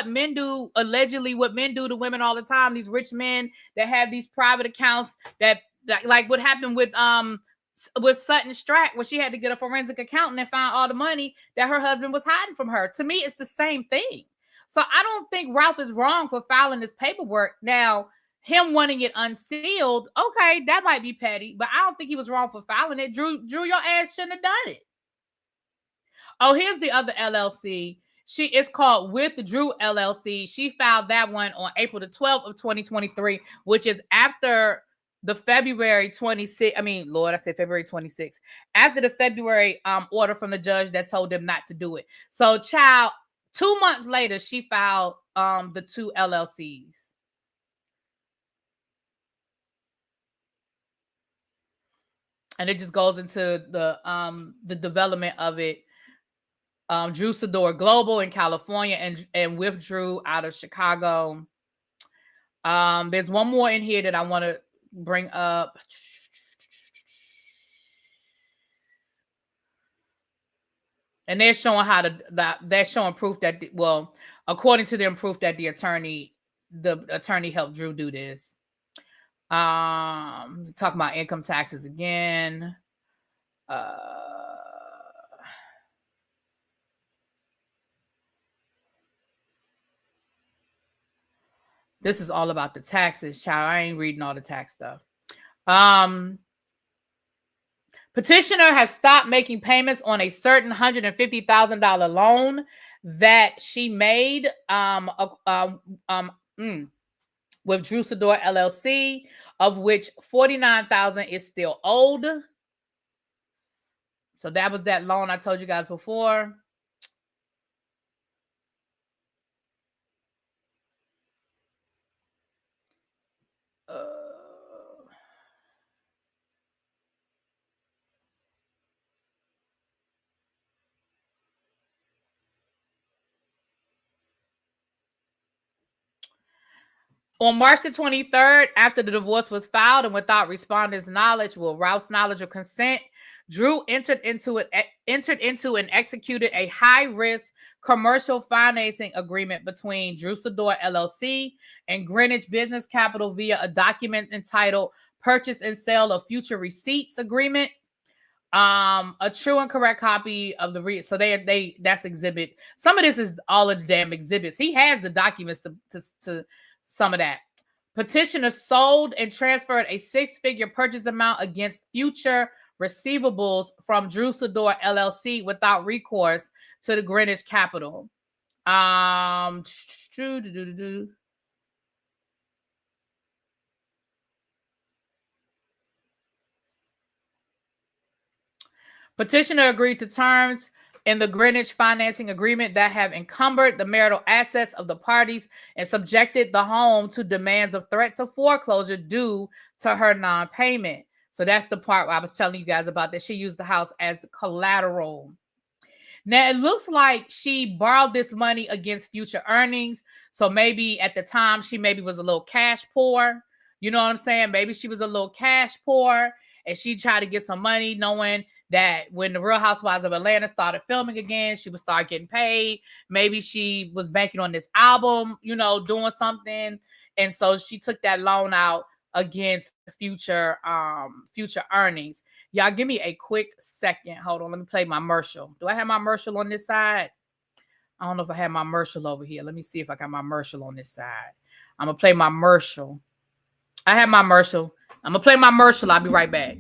men do, allegedly what men do to women all the time. These rich men that have these private accounts that like what happened with Sutton Strack, where she had to get a forensic accountant and find all the money that her husband was hiding from her. To me, it's the same thing. So I don't think Ralph is wrong for filing this paperwork. Now, him wanting it unsealed, okay, that might be petty, but I don't think he was wrong for filing it. Drew, your ass shouldn't have done it. Oh, here's the other LLC. It's called With Drew LLC. She filed that one on April the 12th of 2023, which is after the February 26th. I mean, Lord, I said February 26th. After the February order from the judge that told them not to do it. So, child, 2 months later, she filed the two LLCs. And it just goes into the development of it. Drew Sidora Global in California and with Drew out of Chicago. There's one more in here that I want to bring up. And they're showing they're showing proof that, well, according to them, proof that the attorney helped Drew do this. Talking about income taxes again. This is all about the taxes, child. I ain't reading all the tax stuff. Petitioner has stopped making payments on a certain $150,000 loan that she made with Drew Sidora LLC, of which $49,000 is still owed. So that was that loan I told you guys before. On March the 23rd, after the divorce was filed and without respondent's knowledge, Ralph's knowledge or consent, Drew entered into and executed a high-risk commercial financing agreement between Drew Sidora LLC and Greenwich Business Capital via a document entitled Purchase and Sale of Future Receipts Agreement. A true and correct copy of the so that's exhibit. Some of this is all of the damn exhibits. He has the documents to some of that. Petitioner sold and transferred a 6-figure purchase amount against future receivables from Drew Sidora LLC without recourse to the Greenwich Capital. Petitioner agreed to terms in the Greenwich financing agreement that have encumbered the marital assets of the parties and subjected the home to demands of threats of foreclosure due to her non-payment. So that's the part where I was telling you guys about, that she used the house as the collateral. Now, it looks like she borrowed this money against future earnings. So maybe at the time, she maybe was a little cash poor. You know what I'm saying? Maybe she was a little cash poor and she tried to get some money knowing that when the Real Housewives of Atlanta started filming again, she would start getting paid. Maybe she was banking on this album, you know, doing something. And so she took that loan out against future earnings. Y'all give me a quick second. Hold on. Let me play my Marshall. Do I have my Marshall on this side? I don't know if I have my Marshall over here. Let me see if I got my Marshall on this side. I'm going to play my Marshall. I have my Marshall. I'm going to play my Marshall. I'll be right back.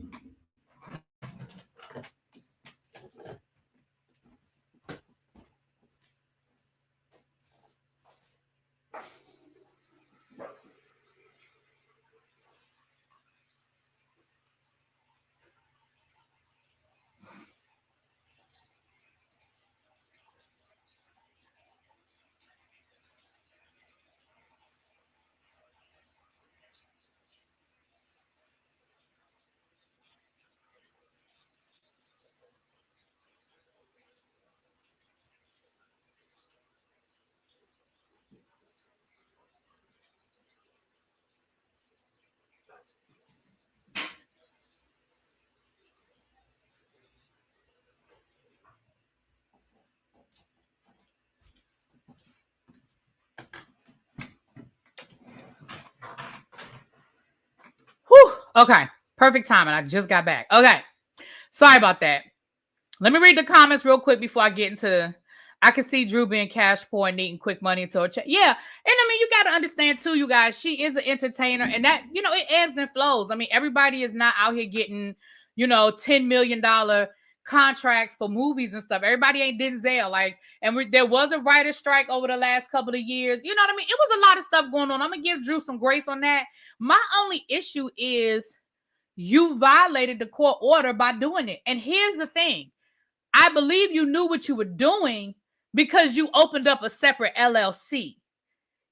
Okay, perfect timing. I just got back. Okay, sorry about that. Let me read the comments real quick before I get into. I can see Drew being cash poor and needing quick money into her check. Yeah, and I mean, you got to understand too, you guys. She is an entertainer, and that, you know, it ebbs and flows. I mean, everybody is not out here getting, you know, $10 million contracts for movies and stuff. Everybody ain't Denzel. Like, and there was a writer's strike over the last couple of years. You know what I mean? It was a lot of stuff going on. I'm gonna give Drew some grace on that. My only issue is you violated the court order by doing it. And here's the thing. I believe you knew what you were doing because you opened up a separate LLC.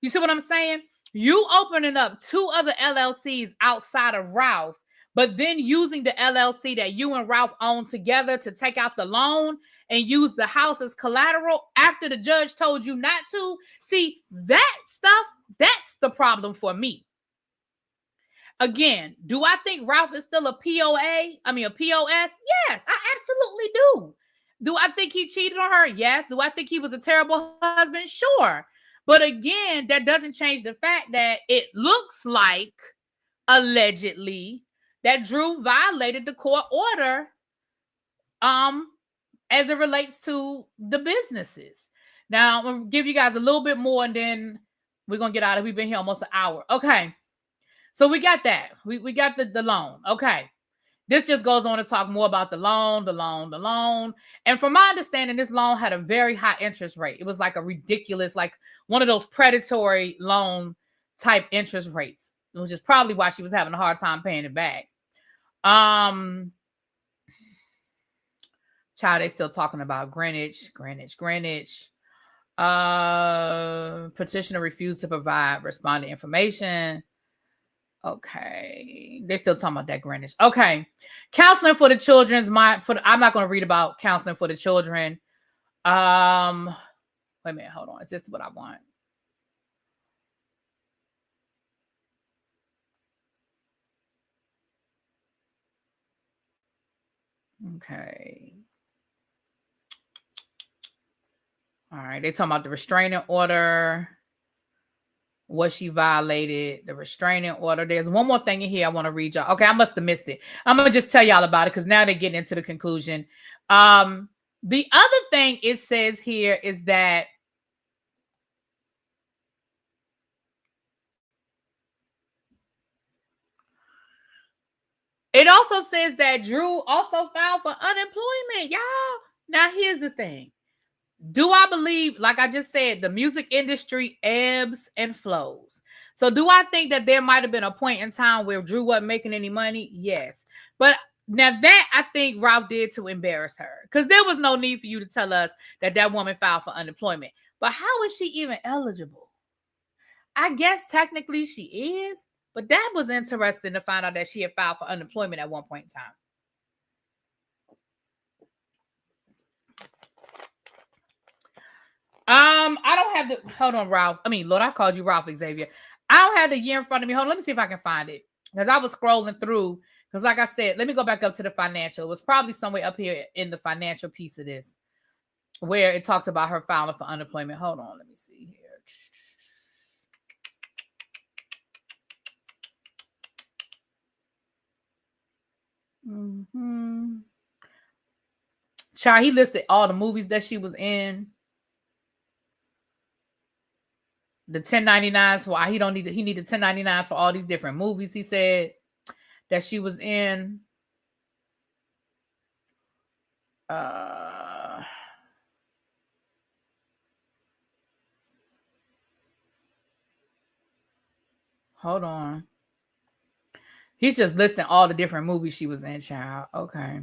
You see what I'm saying? You opening up 2 other LLCs outside of Ralph, but then using the LLC that you and Ralph own together to take out the loan and use the house as collateral after the judge told you not to. See, that stuff, that's the problem for me. Again, do I think Ralph is still a POA? I mean, a POS? Yes, I absolutely do. Do I think he cheated on her? Yes. Do I think he was a terrible husband? Sure. But again, that doesn't change the fact that it looks like, allegedly, that Drew violated the court order as it relates to the businesses. Now, I'm going to give you guys a little bit more, and then we're going to get out of it. We've been here almost an hour. Okay. So we got that. We got the loan. Okay. This just goes on to talk more about the loan. And from my understanding, this loan had a very high interest rate. It was like a ridiculous, like one of those predatory loan type interest rates, which is probably why she was having a hard time paying it back. Child, they still talking about Greenwich. Petitioner refused to provide respondent information. Okay, they still talking about that Greenwich. Okay, counseling for the children's I'm not going to read about counseling for the children. Wait a minute, hold on. Is this what I want? Okay. All right. They talking about the restraining order. What she violated, the restraining order. There's one more thing in here I want to read y'all. Okay, I must have missed it. I'm gonna just tell y'all about it because now they're getting into the conclusion. The other thing it says here is that it also says that Drew also filed for unemployment, y'all. Now here's the thing. Do I believe, like I just said, the music industry ebbs and flows. So do I think that there might have been a point in time where Drew wasn't making any money? Yes. But now that I think Ralph did to embarrass her, because there was no need for you to tell us that that woman filed for unemployment. But how is she even eligible? I guess technically she is, but that was interesting to find out that she had filed for unemployment at one point in time. I don't have the, hold on, Ralph. I mean, Lord, I called you Ralph Xavier. I don't have the year in front of me. Hold on, let me see if I can find it. Because I was scrolling through. Because like I said, let me go back up to the financial. It was probably somewhere up here in the financial piece of this, where it talks about her filing for unemployment. Hold on, let me see here. Child, he listed all the movies that she was in. The 1099s for he don't need he needed 1099s for all these different movies he said that she was in. Hold on. He's just listing all the different movies she was in, child. Okay.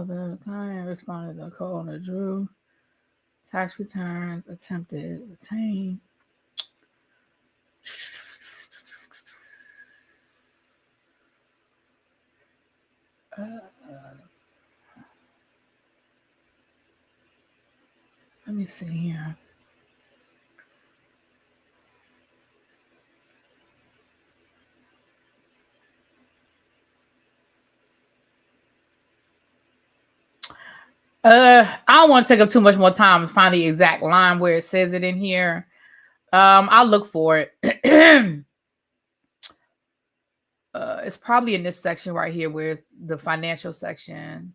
The client responded to the call on the Drew. Tax returns attempted obtained. Let me see here. I don't want to take up too much more time to find the exact line where it says it in here. I'll look for it. It's probably in this section right here where the financial section.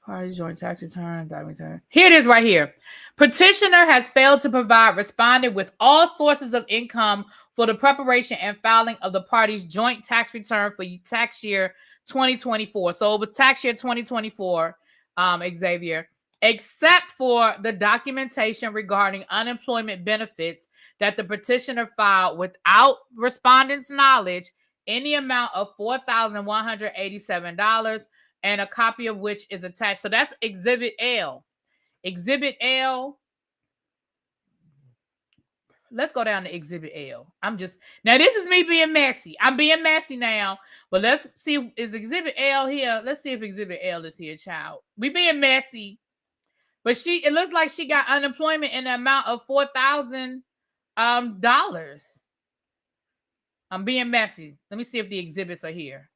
Parties joint tax return, return. Here it is right here. Petitioner has failed to provide respondent with all sources of income for the preparation and filing of the party's joint tax return for tax year 2024. So it was tax year 2024, Xavier, except for the documentation regarding unemployment benefits that the petitioner filed without respondent's knowledge in the amount of $4,187, and a copy of which is attached. So that's Exhibit L. Exhibit L. Let's go down to Exhibit L. Now this is me being messy. I'm being messy now, but let's see, is Exhibit L here? Let's see if Exhibit L is here, child. We being messy, but it looks like she got unemployment in the amount of $4,000. I'm being messy. Let me see if the exhibits are here.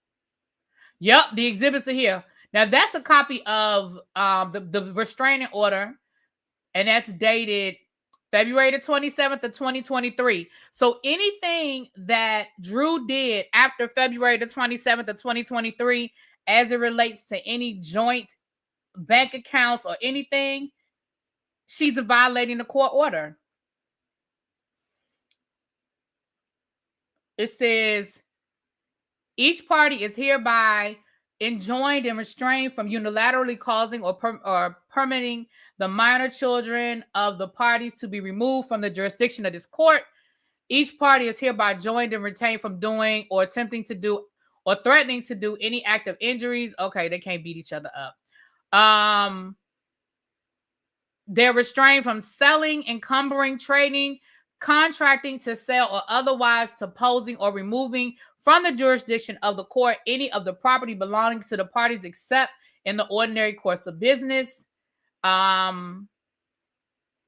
Yep, the exhibits are here. Now that's a copy of the restraining order, and that's dated February the 27th of 2023. So anything that Drew did after February the 27th of 2023, as it relates to any joint bank accounts or anything, she's violating the court order. It says each party is hereby enjoined and restrained from unilaterally causing or permitting the minor children of the parties to be removed from the jurisdiction of this court. Each party is hereby joined and retained from doing or attempting to do or threatening to do any act of injuries. Okay, they can't beat each other up. They're restrained from selling, encumbering, trading, contracting to sell, or otherwise to posing or removing from the jurisdiction of the court any of the property belonging to the parties except in the ordinary course of business.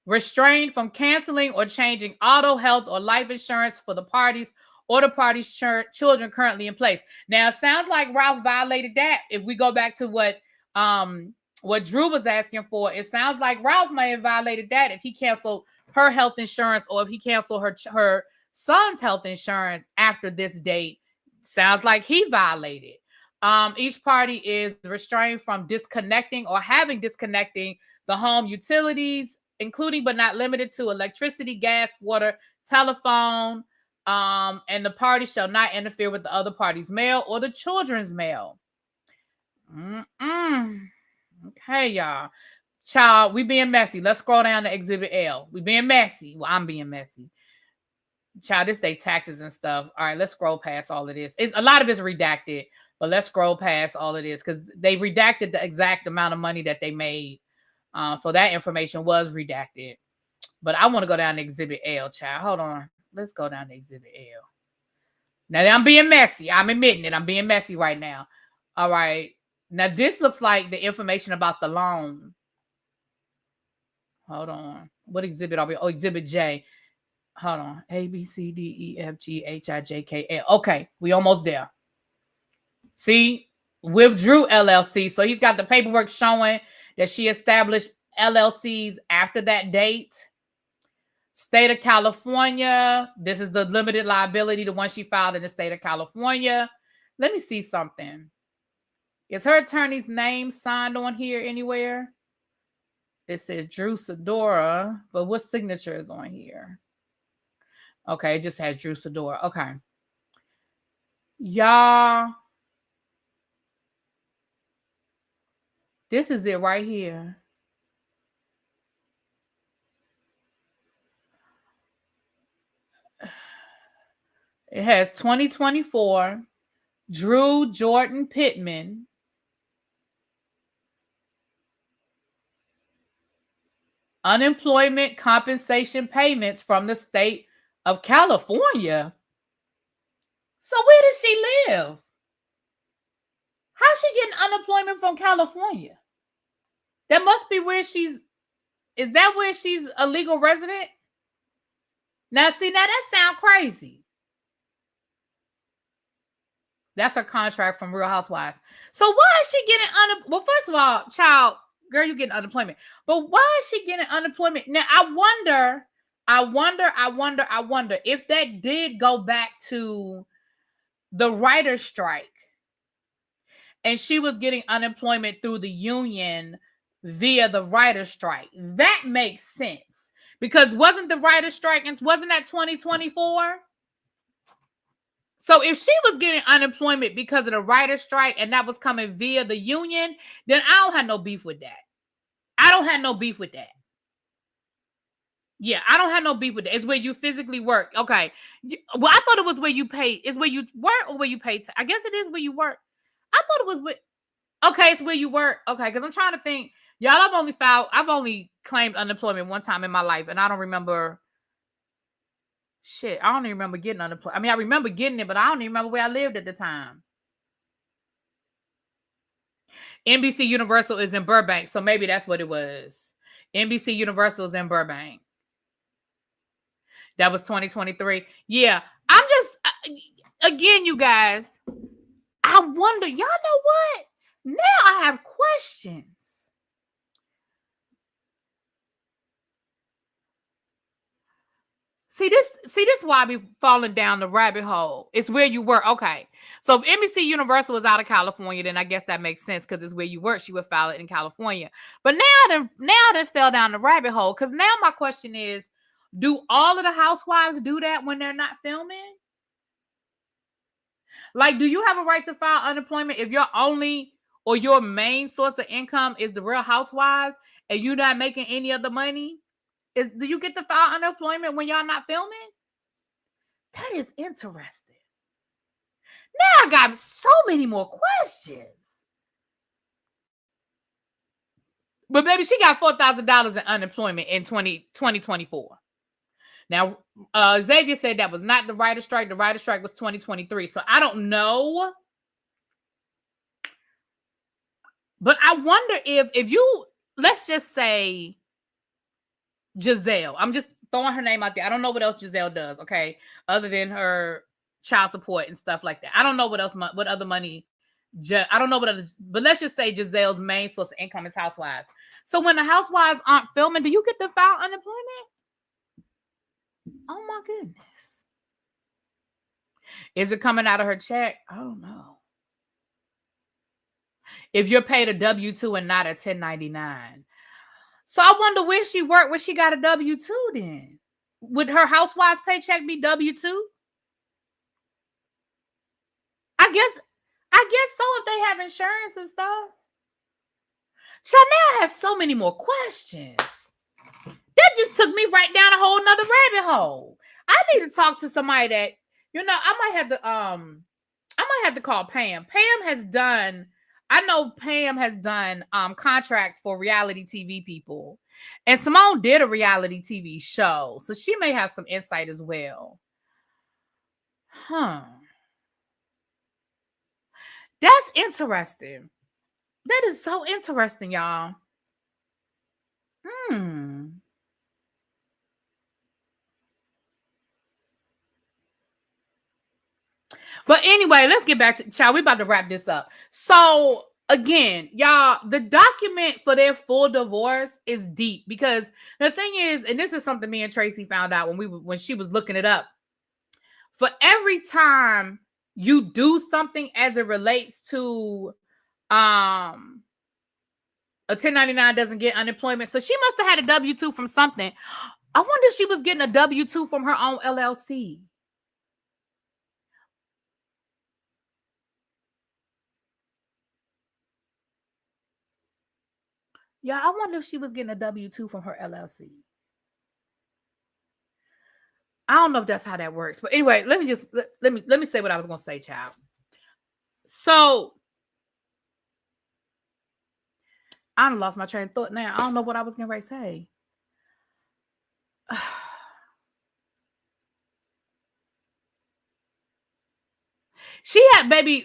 Restrained from canceling or changing auto, health, or life insurance for the parties or the parties' children currently in place. Now, it sounds like Ralph violated that. If we go back to what Drew was asking for, it sounds like Ralph may have violated that if he canceled her health insurance or if he canceled her son's health insurance after this date. Sounds like he violated. Each party is restrained from disconnecting or having disconnecting the home utilities, including but not limited to electricity, gas, water, telephone, and the party shall not interfere with the other party's mail or the children's mail. Okay, y'all. Child, we being messy. Let's scroll down to Exhibit L. We being messy. Well, I'm being messy. Child, this day taxes and stuff. All right, let's scroll past all of this. A lot of it's redacted, but let's scroll past all of this because they redacted the exact amount of money that they made. So that information was redacted. But I want to go down to Exhibit L, child. Hold on. Let's go down to Exhibit L. Now, I'm being messy. I'm admitting it. I'm being messy right now. All right. Now, this looks like the information about the loan. Hold on. What exhibit are we? Oh, Exhibit J. Hold on. A, B, C, D, E, F, G, H, I, J, K, L. Okay. We almost there. See? Withdrew LLC. So he's got the paperwork showing that she established LLCs after that date. State of California. This is the limited liability, the one she filed in the state of California. Let me see something. Is her attorney's name signed on here anywhere? It says Drew Sidora, but what signature is on here? Okay, it just has Drew Sidora. Okay. Y'all. This is it right here. It has 2024 Drew Jordan Pittman. Unemployment compensation payments from the state of California. So where does she live? How's she getting unemployment from California? That must be where she's... Is that where she's a legal resident? Now, see, now that sounds crazy. That's her contract from Real Housewives. So why is she getting unemployment? Well, first of all, child, girl, you're getting unemployment. But why is she getting unemployment? Now, I wonder if that did go back to the writer's strike and she was getting unemployment through the union via the writer's strike. That makes sense. Because wasn't the writer's strike, and wasn't that 2024? So if she was getting unemployment because of the writer's strike and that was coming via the union, then I don't have no beef with that. I don't have no beef with that. Yeah, I don't have no beef with that. It's where you physically work. Okay. Well, I thought it was where you pay. It's where you work or where you pay. I guess it is where you work. I thought it was where. Okay, it's where you work. Okay, because I'm trying to think. Y'all, I've only claimed unemployment one time in my life, and I don't remember. Shit, I don't even remember getting unemployment. I mean, I remember getting it, but I don't even remember where I lived at the time. NBC Universal is in Burbank, so maybe that's what it was. NBC Universal is in Burbank. That was 2023. Yeah, I'm just, again, you guys, I wonder, y'all know what? Now I have questions. See this why I be falling down the rabbit hole. It's where you work. Okay. So if NBC Universal is out of California, then I guess that makes sense because it's where you work. She would file it in California. But now they fell down the rabbit hole. Because now my question is, do all of the housewives do that when they're not filming? Like, do you have a right to file unemployment if your only or your main source of income is the Real Housewives and you're not making any other money? Do you get to file unemployment when y'all not filming? That is interesting. Now I got so many more questions. But baby, she got $4,000 in unemployment in 2024. Now, Xavier said that was not the writer's strike. The writer's strike was 2023. So I don't know. But I wonder if you, let's just say Giselle. I'm just throwing her name out there. I don't know what else Giselle does, okay? Other than her child support and stuff like that. I don't know what else, what other money. I don't know what other, but let's just say Giselle's main source of income is housewives. So when the housewives aren't filming, do you get to file unemployment? Oh my goodness. Is it coming out of her check? I don't know. If you're paid a W-2 and not a 1099. So I wonder where she worked when she got a W-2 then. Would her housewife's paycheck be W-2? I guess so if they have insurance and stuff. So now I have so many more questions. That just took me right down a whole nother rabbit hole. I need to talk to somebody that, I might have to call Pam. I know Pam has done contracts for reality TV people. And Simone did a reality TV show. So she may have some insight as well. That's interesting. That is so interesting, y'all. But anyway, let's get back to child. We about to wrap this up. So again, y'all, the document for their full divorce is deep because the thing is, and this is something me and Tracy found out when she was looking it up. For every time you do something as it relates to a 1099 doesn't get unemployment. So she must have had a W-2 from something. I wonder if she was getting a W-2 from her own LLC. Yeah, I wonder if she was getting a W-2 from her LLC. I don't know if that's how that works. But anyway, let me say what I was going to say, child. So I lost my train of thought now. I don't know what I was going to say.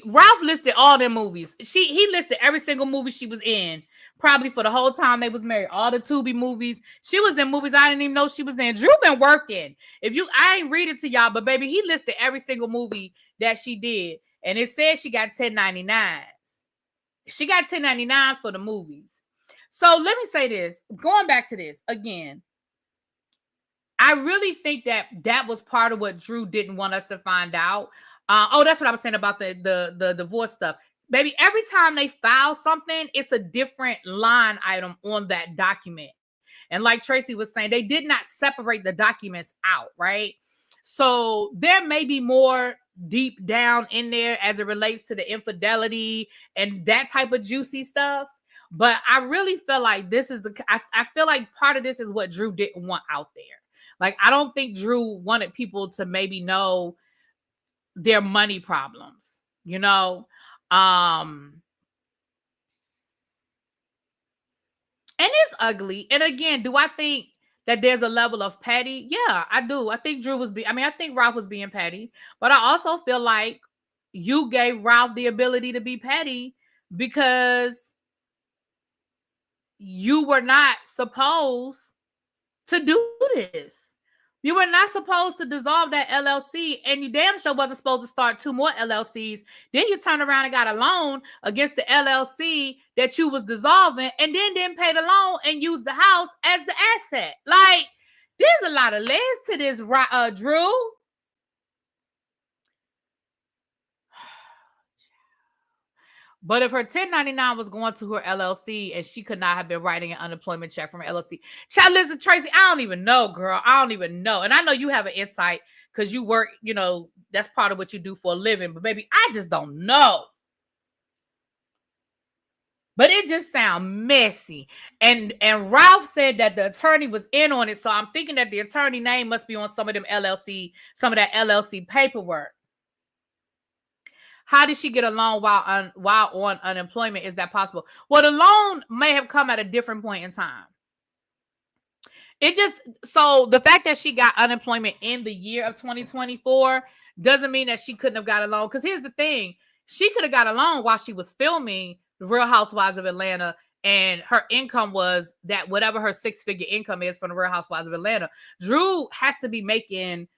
Ralph listed all their movies. He listed every single movie she was in, probably for the whole time they was married. All the Tubi movies. She was in movies I didn't even know she was in. Drew been working. I ain't read it to y'all, but baby, he listed every single movie that she did. And it says she got 1099s. She got 1099s for the movies. So let me say this. Going back to this again. I really think that was part of what Drew didn't want us to find out. That's what I was saying about the divorce stuff. Baby, every time they file something, it's a different line item on that document. And like Tracy was saying, they did not separate the documents out, right? So there may be more deep down in there as it relates to the infidelity and that type of juicy stuff. But I really feel like I feel like part of this is what Drew didn't want out there. Like, I don't think Drew wanted people to maybe know their money problems, and it's ugly. And again, do I think that there's a level of petty? Yeah, I do. I think I think Ralph was being petty, but I also feel like you gave Ralph the ability to be petty because you were not supposed to do this. You were not supposed to dissolve that LLC, and you damn sure wasn't supposed to start 2 more LLCs. Then you turned around and got a loan against the LLC that you was dissolving, and then didn't pay the loan and use the house as the asset. Like, there's a lot of layers to this, Drew. But if her 1099 was going to her LLC and she could not have been writing an unemployment check from her LLC. Child, listen, Tracy, I don't even know, girl. I don't even know. And I know you have an insight because you work, that's part of what you do for a living. But baby, I just don't know. But it just sounds messy. And Ralph said that the attorney was in on it. So I'm thinking that the attorney name must be on some of that LLC paperwork. How did she get a loan while on unemployment? Is that possible? Well, the loan may have come at a different point in time. It just, so the fact that she got unemployment in the year of 2024 doesn't mean that she couldn't have got a loan. Because here's the thing, she could have got a loan while she was filming The Real Housewives of Atlanta, and her income was that whatever her 6-figure income is from The Real Housewives of Atlanta. Drew has to be making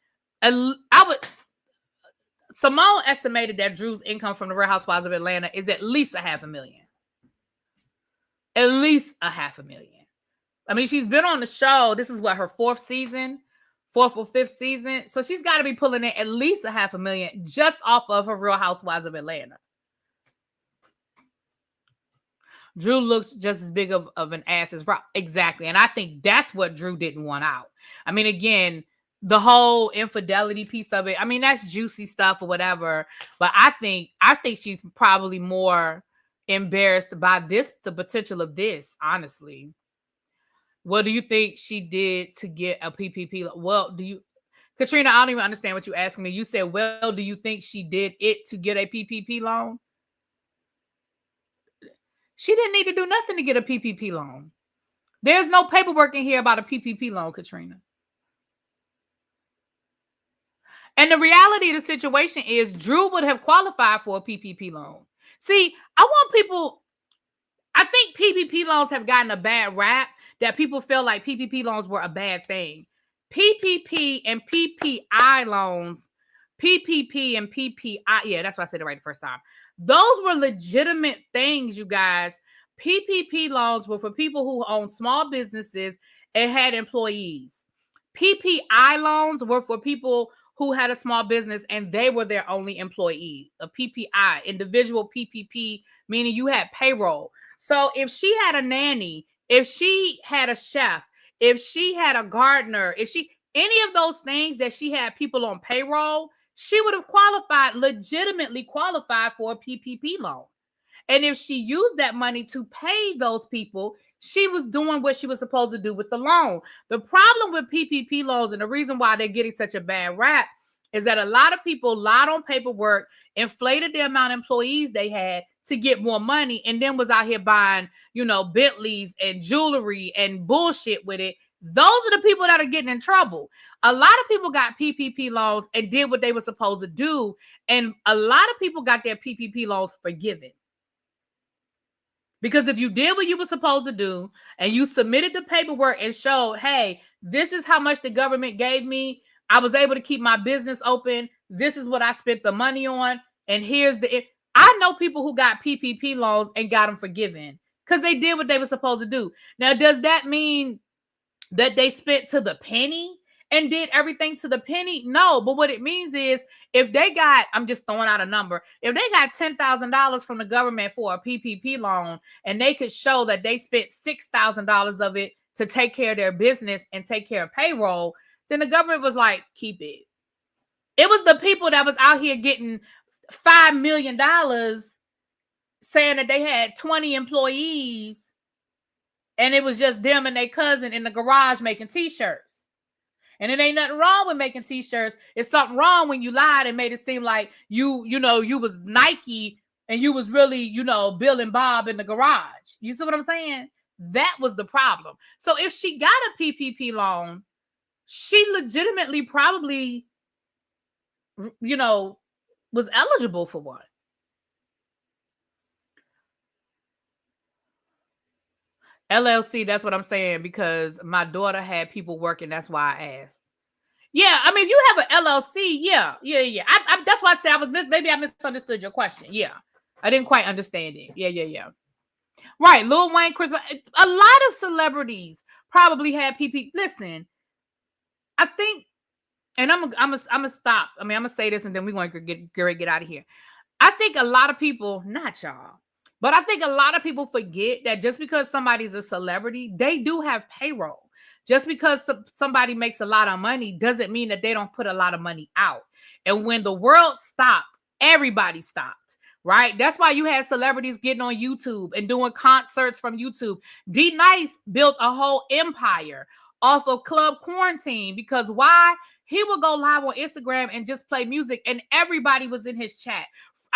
Simone estimated that Drew's income from The Real Housewives of Atlanta is at least $500,000. At least $500,000. I mean, she's been on the show. This is what, her 4th or 5th season. So she's got to be pulling in at least $500,000 just off of her Real Housewives of Atlanta. Drew looks just as big of an ass as Rob. Exactly. And I think that's what Drew didn't want out. I mean, again, the whole infidelity piece of it, I mean, that's juicy stuff or whatever. But I think she's probably more embarrassed by the potential of this, honestly. What do you think she did to get a PPP? Well, Katrina, I don't even understand what you're asking me. You said, well, do you think she did it to get a PPP loan? She didn't need to do nothing to get a PPP loan. There's no paperwork in here about a PPP loan, Katrina. And the reality of the situation is Drew would have qualified for a PPP loan. See, I think PPP loans have gotten a bad rap, that people feel like PPP loans were a bad thing. PPP and PPI loans, PPP and PPI, yeah, that's why I said it right the first time. Those were legitimate things, you guys. PPP loans were for people who own small businesses and had employees. PPI loans were for people who had a small business and they were their only employee. A PPI, individual PPP, meaning you had payroll. So if she had a nanny, if she had a chef, if she had a gardener, any of those things that she had people on payroll, she would have legitimately qualified for a PPP loan. And if she used that money to pay those people, she was doing what she was supposed to do with the loan. The problem with PPP loans, and the reason why they're getting such a bad rap, is that a lot of people lied on paperwork, inflated the amount of employees they had to get more money, and then was out here buying, Bentleys and jewelry and bullshit with it. Those are the people that are getting in trouble. A lot of people got PPP loans and did what they were supposed to do, and a lot of people got their PPP loans forgiven. Because if you did what you were supposed to do and you submitted the paperwork and showed, hey, this is how much the government gave me, I was able to keep my business open, this is what I spent the money on, and I know people who got PPP loans and got them forgiven because they did what they were supposed to do. Now, does that mean that they spent to the penny and did everything to the penny? No, but what it means is if they got, I'm just throwing out a number, if they got $10,000 from the government for a PPP loan and they could show that they spent $6,000 of it to take care of their business and take care of payroll, then the government was like, keep it. It was the people that was out here getting $5 million saying that they had 20 employees and it was just them and their cousin in the garage making t-shirts. And it ain't nothing wrong with making t-shirts. It's something wrong when you lied and made it seem like you was Nike and you was really, Bill and Bob in the garage. You see what I'm saying? That was the problem. So if she got a PPP loan, she legitimately probably, was eligible for one. LLC, that's what I'm saying, because my daughter had people working. That's why I asked. Yeah, I mean, if you have an LLC, yeah. That's why I said maybe I misunderstood your question. Yeah, I didn't quite understand it. Yeah. Right, Lil Wayne, Chris, a lot of celebrities probably had PP. Listen, I think, and I'm gonna stop. I mean, I'm gonna say this, and then we're going to get out of here. I think a lot of people, not y'all, but I think a lot of people forget that just because somebody's a celebrity, they do have payroll. Just because somebody makes a lot of money doesn't mean that they don't put a lot of money out. And when the world stopped, everybody stopped, right? That's why you had celebrities getting on YouTube and doing concerts from YouTube. D Nice built a whole empire off of Club Quarantine, because why? He would go live on Instagram and just play music and everybody was in his chat.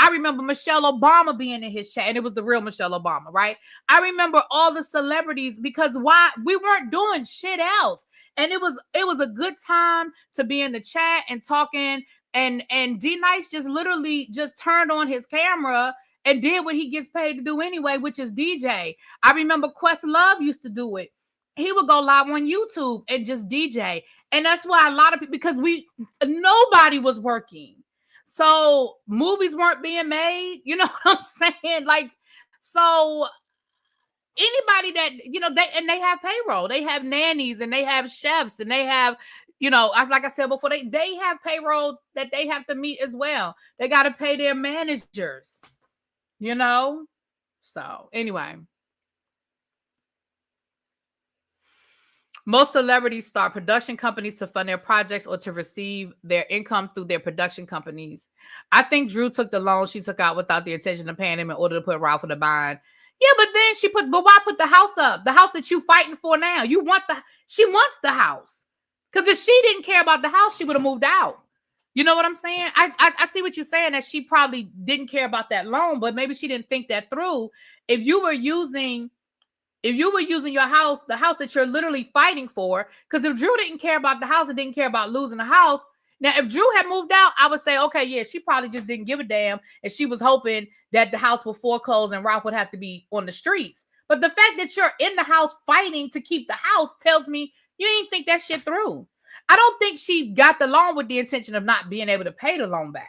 I remember Michelle Obama being in his chat, and it was the real Michelle Obama, right? I remember all the celebrities, because why? We weren't doing shit else. And it was a good time to be in the chat and talking. And D Nice just literally just turned on his camera and did what he gets paid to do anyway, which is DJ. I remember Questlove used to do it. He would go live on YouTube and just DJ. And that's why a lot of people, because nobody was working. So movies weren't being made. You know what I'm saying? Like, so anybody that, they have payroll, they have nannies and they have chefs and they have, like I said before, they have payroll that they have to meet as well. They got to pay their managers, So anyway, most celebrities start production companies to fund their projects or to receive their income through their production companies. I think Drew took the loan she took out without the intention of paying him in order to put Ralph in the bind. Yeah, but then why put the house up? The house that you fighting for now. She wants the house. Because if she didn't care about the house, she would have moved out. You know what I'm saying? I see what you're saying, that she probably didn't care about that loan, but maybe she didn't think that through. If you were using your house, the house that you're literally fighting for, because if Drew didn't care about the house and didn't care about losing the house, now if Drew had moved out, I would say, okay, yeah, she probably just didn't give a damn, and she was hoping that the house would foreclose and Ralph would have to be on the streets. But the fact that you're in the house fighting to keep the house tells me you ain't think that shit through. I don't think she got the loan with the intention of not being able to pay the loan back.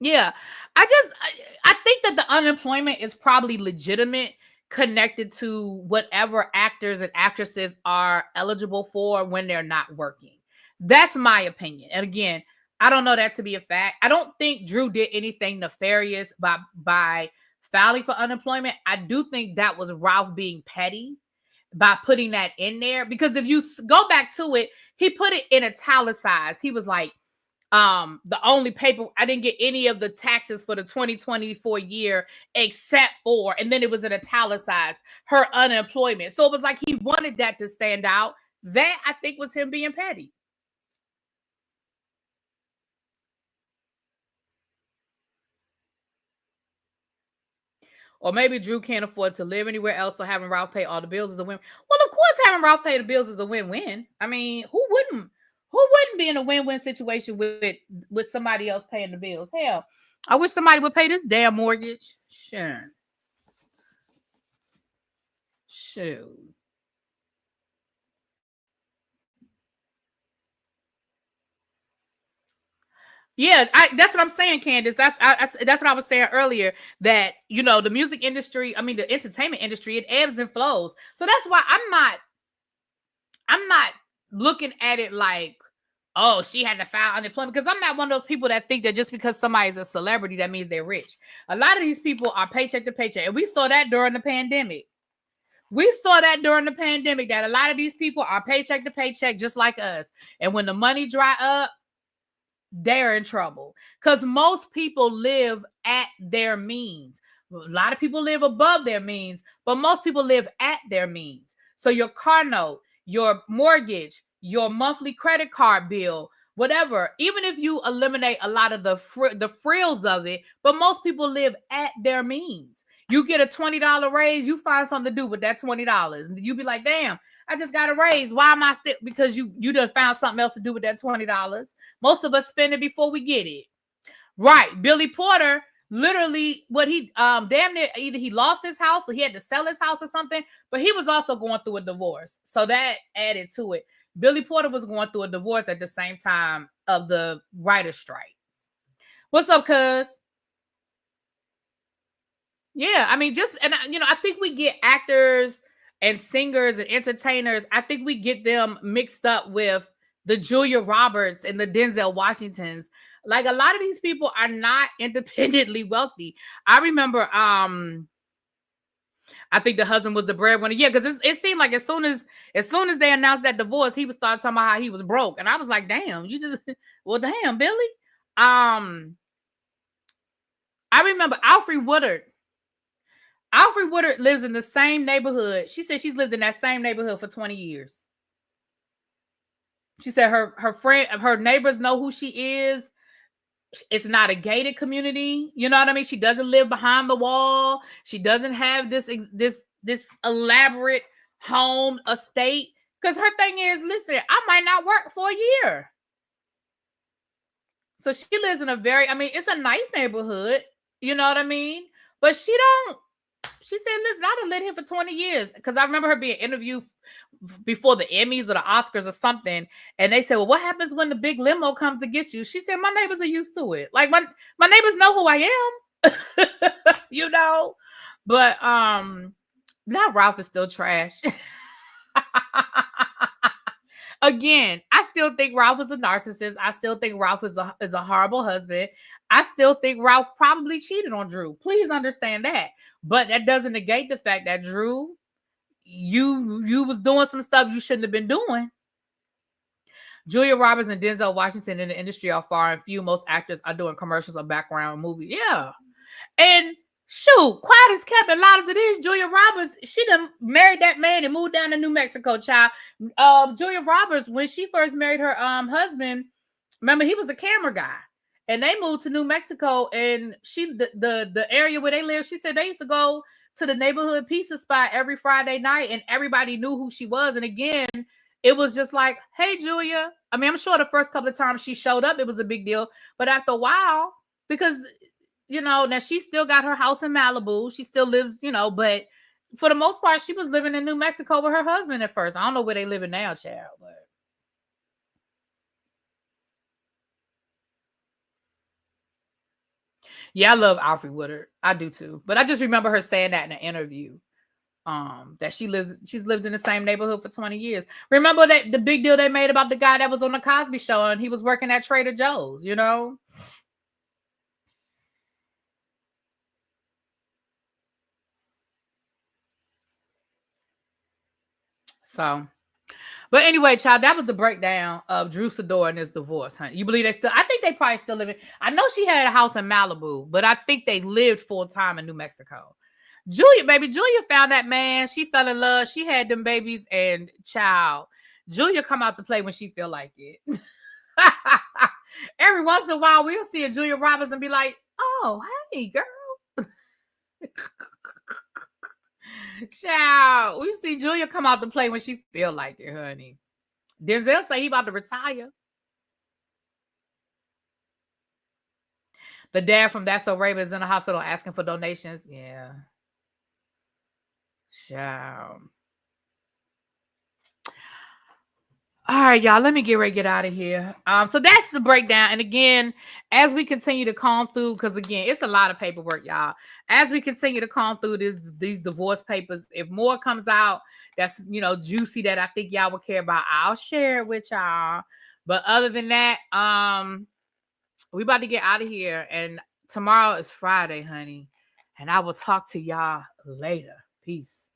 Yeah, I think that the unemployment is probably legitimate, connected to whatever actors and actresses are eligible for when they're not working. That's my opinion. And again, I don't know that to be a fact. I don't think Drew did anything nefarious by filing for unemployment. I do think that was Ralph being petty by putting that in there, because if you go back to it, he put it in italicized. He was like, the only paper, I didn't get any of the taxes for the 2024 year except for, and then it was an italicized, her unemployment. So it was like he wanted that to stand out. That, I think, was him being petty. Or maybe Drew can't afford to live anywhere else, so having Ralph pay all the bills is a win. Well, of course, having Ralph pay the bills is a win-win. I mean, who wouldn't be in a win-win situation with somebody else paying the bills? Hell, I wish somebody would pay this damn mortgage. Sure. Shoot. Yeah, that's what I'm saying, Candace. That's what I was saying earlier, that, the music industry, I mean, the entertainment industry, it ebbs and flows. So that's why I'm not looking at it like, oh, she had to file unemployment, because I'm not one of those people that think that just because somebody's a celebrity, that means they're rich. A lot of these people are paycheck to paycheck, and we saw that during the pandemic. That a lot of these people are paycheck to paycheck, just like us. And when the money dry up, they're in trouble, because most people live at their means. A lot of people live above their means, but most people live at their means. So your car note, your mortgage, your monthly credit card bill, whatever, even if you eliminate a lot of the frills of it, but most people live at their means. You get a $20 raise, you find something to do with that $20. You be like, damn, I just got a raise. Why am I still? Because you done found something else to do with that $20. Most of us spend it before we get it. Right. Billy Porter, literally, what he damn near, either he lost his house or he had to sell his house or something, but he was also going through a divorce. So that added to it. Billy Porter was going through a divorce at the same time of the writer's strike. What's up, cuz? Yeah, I mean, I think we get actors and singers and entertainers, I think we get them mixed up with the Julia Roberts and the Denzel Washingtons. Like, a lot of these people are not independently wealthy. I remember, I think the husband was the breadwinner. Yeah, because it seemed like as soon as they announced that divorce, he was starting talking about how he was broke. And I was like, damn, well, damn, Billy. I remember Alfre Woodard. Alfre Woodard lives in the same neighborhood. She said she's lived in that same neighborhood for 20 years. She said her neighbors know who she is. It's not a gated community. You know what I mean? She doesn't live behind the wall. She doesn't have this elaborate home estate. Because her thing is, listen, I might not work for a year. So she lives in it's a nice neighborhood. You know what I mean? But she said, listen, I'd have lived here for 20 years. Because I remember her being interviewed before the Emmys or the Oscars or something. And they said, well, what happens when the big limo comes to get you? She said, my neighbors are used to it. Like my neighbors know who I am. You know? But now Ralph is still trash. Again, I still think Ralph is a narcissist. I still think Ralph is a horrible husband. I still think Ralph probably cheated on Drew. Please understand that. But that doesn't negate the fact that Drew, you was doing some stuff you shouldn't have been doing. Julia Roberts and Denzel Washington in the industry are far and few. Most actors are doing commercials or background movies. Yeah. And shoot, quiet as kept and loud as it is, Julia Roberts, she done married that man and moved down to New Mexico, child. Julia Roberts, when she first married her husband, remember, he was a camera guy. And they moved to New Mexico, and the area where they live, she said they used to go to the neighborhood pizza spot every Friday night, and everybody knew who she was. And again, it was just like, hey, Julia. I mean, I'm sure the first couple of times she showed up, it was a big deal. But after a while, because, you know, now she still got her house in Malibu. She still lives, you know, but for the most part, she was living in New Mexico with her husband at first. I don't know where they live in now, child, but. Yeah, I love Alfre Woodard. I do too. But I just remember her saying that in an interview. That she's lived in the same neighborhood for 20 years. Remember that the big deal they made about the guy that was on the Cosby Show and he was working at Trader Joe's, you know? So, but anyway, child, that was the breakdown of Drew Sidora and his divorce, honey. You believe I think they probably still living. I know she had a house in Malibu, but I think they lived full time in New Mexico. Julia found that man. She fell in love. She had them babies, and child, Julia come out to play when she feel like it. Every once in a while, we'll see a Julia Roberts and be like, oh, hey, girl. Child, we see Julia come out to play when she feel like it, honey. Denzel say he about to retire. The dad from That's So Raven is in the hospital asking for donations. Yeah. Child. All right, y'all, let me get out of here. So that's the breakdown. And again, as we continue to comb through, because again, it's a lot of paperwork, y'all. As we continue to comb through these divorce papers, if more comes out that's, you know, juicy that I think y'all would care about, I'll share it with y'all. But other than that, we about to get out of here. And tomorrow is Friday, honey. And I will talk to y'all later. Peace.